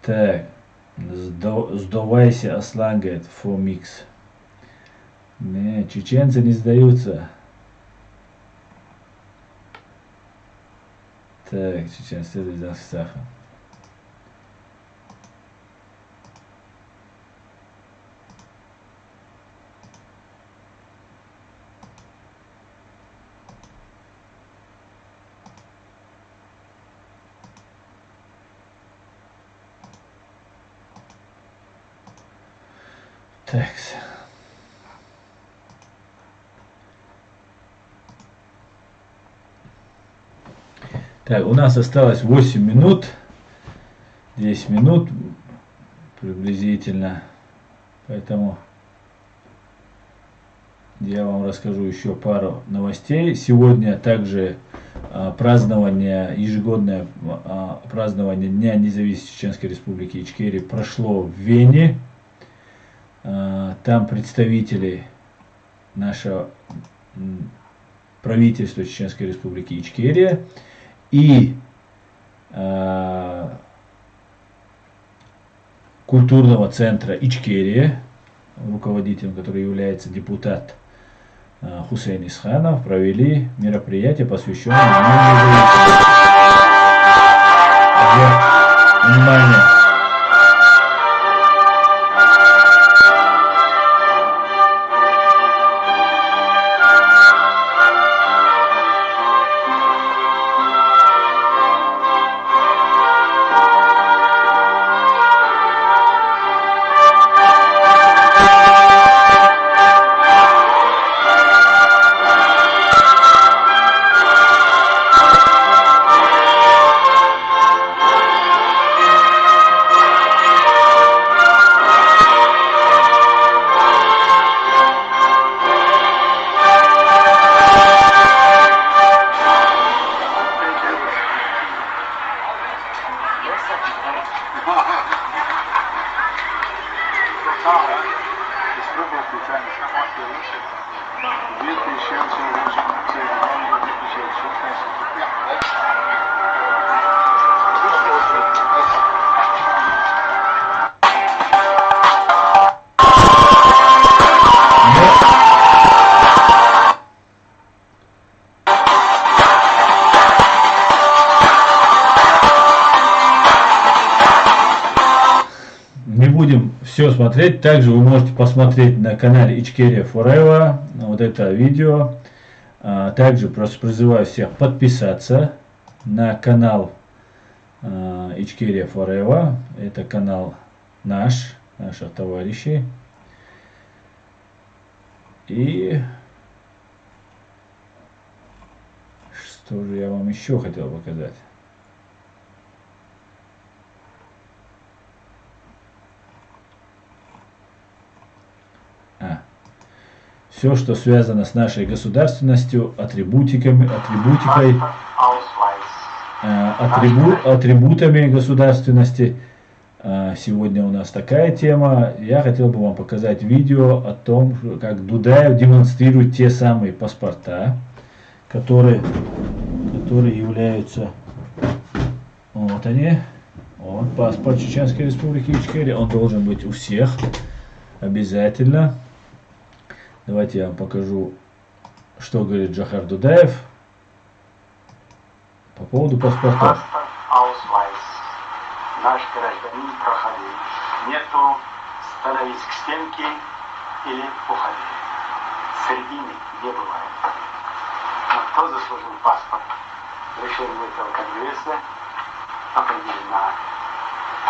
Так. Сдавайся, Аслан, говорит, Фомикс. Не, чеченцы не сдаются. Так, чеченцы следует за Саха. Так. Так, у нас осталось 8 минут, 10 минут приблизительно, поэтому я вам расскажу еще пару новостей. Сегодня также празднование, ежегодное празднование Дня независимости Чеченской Республики Ичкерия прошло в Вене. Там представители нашего правительства Чеченской Республики Ичкерия и культурного центра Ичкерия, руководителем, который является депутат Хусейн Исханов, провели мероприятие, посвященное внимание. Все смотреть. Также вы можете посмотреть на канале Ичкерия Forever вот это видео. Также просто призываю всех подписаться на канал Ичкерия Forever. Это канал наших товарищей. И что же я вам еще хотел показать? Все, что связано с нашей государственностью, атрибутами государственности, Сегодня у нас такая тема. Я хотел бы вам показать видео о том, как Дудаев демонстрирует те самые паспорта, которые являются, вот они, вот паспорт Чеченской Республики Ичкерия, он должен быть у всех обязательно. Давайте я вам покажу, что говорит Джохар Дудаев по поводу паспорта. Наш гражданин проходил. Нету становись к стенке или уходи. Середины не бывает. Но кто заслужил паспорт? Решение этого Конгресса определено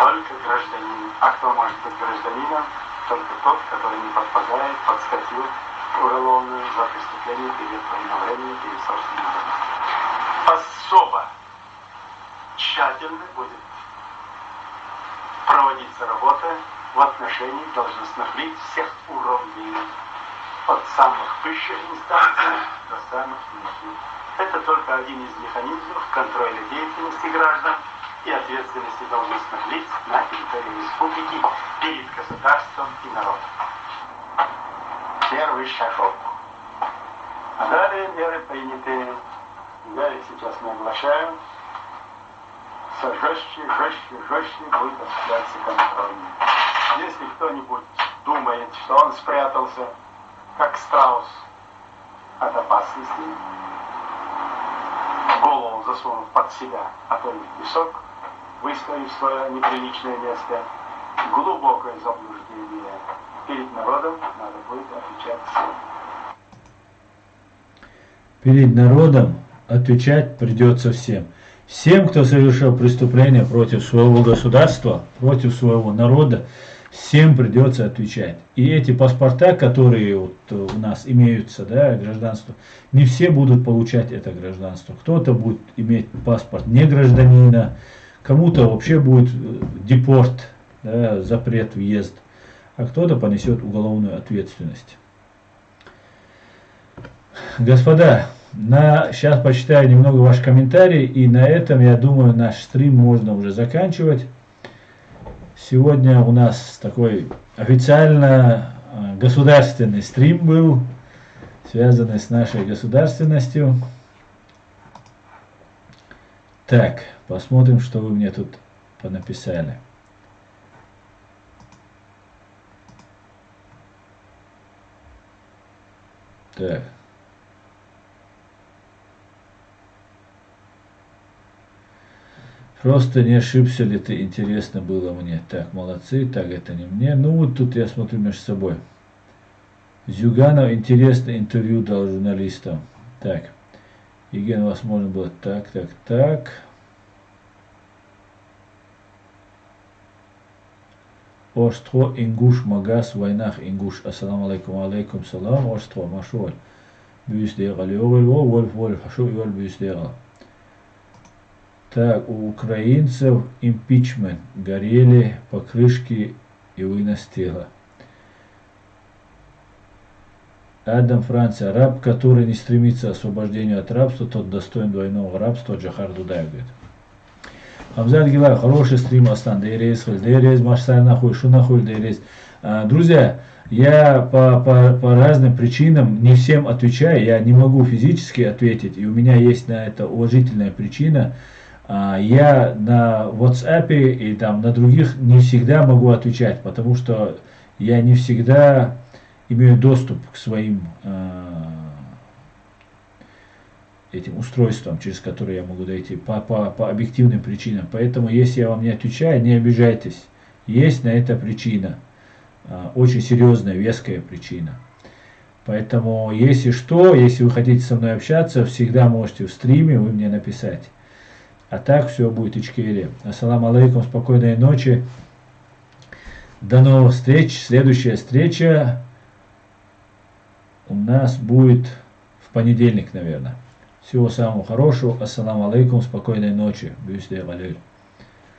только гражданин. А кто может быть гражданином? Только тот, который не подпадает под статью уголовную за преступление перед военновременным, перед собственным народом. Особо тщательно будет проводиться работа в отношении должностных лиц всех уровней, от самых высших инстанций до самых низких. Это только один из механизмов контроля деятельности граждан и ответственности должностных лиц на территории республики перед государством и народом. Первый шажок. А далее меры приняты. Я их сейчас не оглашаю. Все жестче будет осуществляться контроль. Если кто-нибудь думает, что он спрятался, как страус от опасности, голову засунув под себя, а то и в песок, выставив свое неприличное место, глубокое заблуждение. Перед народом надо будет отвечать всем. Перед народом отвечать придется всем. Всем, кто совершил преступление против своего государства, против своего народа, всем придется отвечать. И эти паспорта, которые вот у нас имеются, да, гражданство, не все будут получать это гражданство. Кто-то будет иметь паспорт не гражданина, кому-то вообще будет депорт, да, запрет въезд, а кто-то понесет уголовную ответственность. Господа, сейчас почитаю немного ваш комментарий, и на этом, я думаю, наш стрим можно уже заканчивать. Сегодня у нас такой официально государственный стрим был, связанный с нашей государственностью. Так, посмотрим, что вы мне тут понаписали. Так. Просто не ошибся ли ты, интересно было мне. Так, молодцы, так, это не мне. Ну, вот тут я смотрю между собой. Зюганов интересное интервью дал журналистам. Так, Евген, вас можно было так. Оштро ингуш магас войнах ингуш. Ассаламу алейкум салам. Оштро машоль. Бюстегал. Вольф. Хашу и бюстегал. Так, у украинцев импичмент, горели покрышки и вынос тела. Адам, Франция, раб, который не стремится к освобождению от рабства, тот достоин двойного рабства, Джохар Дудаев говорит. Хамзат Гила, хороший стрим, Астан, Дейрез, Машсар нахуй, Шу нахуй, Дейрез. Друзья, я по разным причинам не всем отвечаю, я не могу физически ответить, и у меня есть на это уважительная причина. Я на WhatsApp и там на других не всегда могу отвечать, потому что я не всегда имею доступ к своим этим устройствам, через которые я могу дойти по объективным причинам. Поэтому, если я вам не отвечаю, не обижайтесь. Есть на это причина, очень серьезная, веская причина. Поэтому, если что, если вы хотите со мной общаться, всегда можете в стриме вы мне написать. А так все будет Ичкерия. Ассаламу алейкум, спокойной ночи. До новых встреч. Следующая встреча у нас будет в понедельник, наверное. Всего самого хорошего. Ассаламу алейкум, спокойной ночи. Бюсте галиль.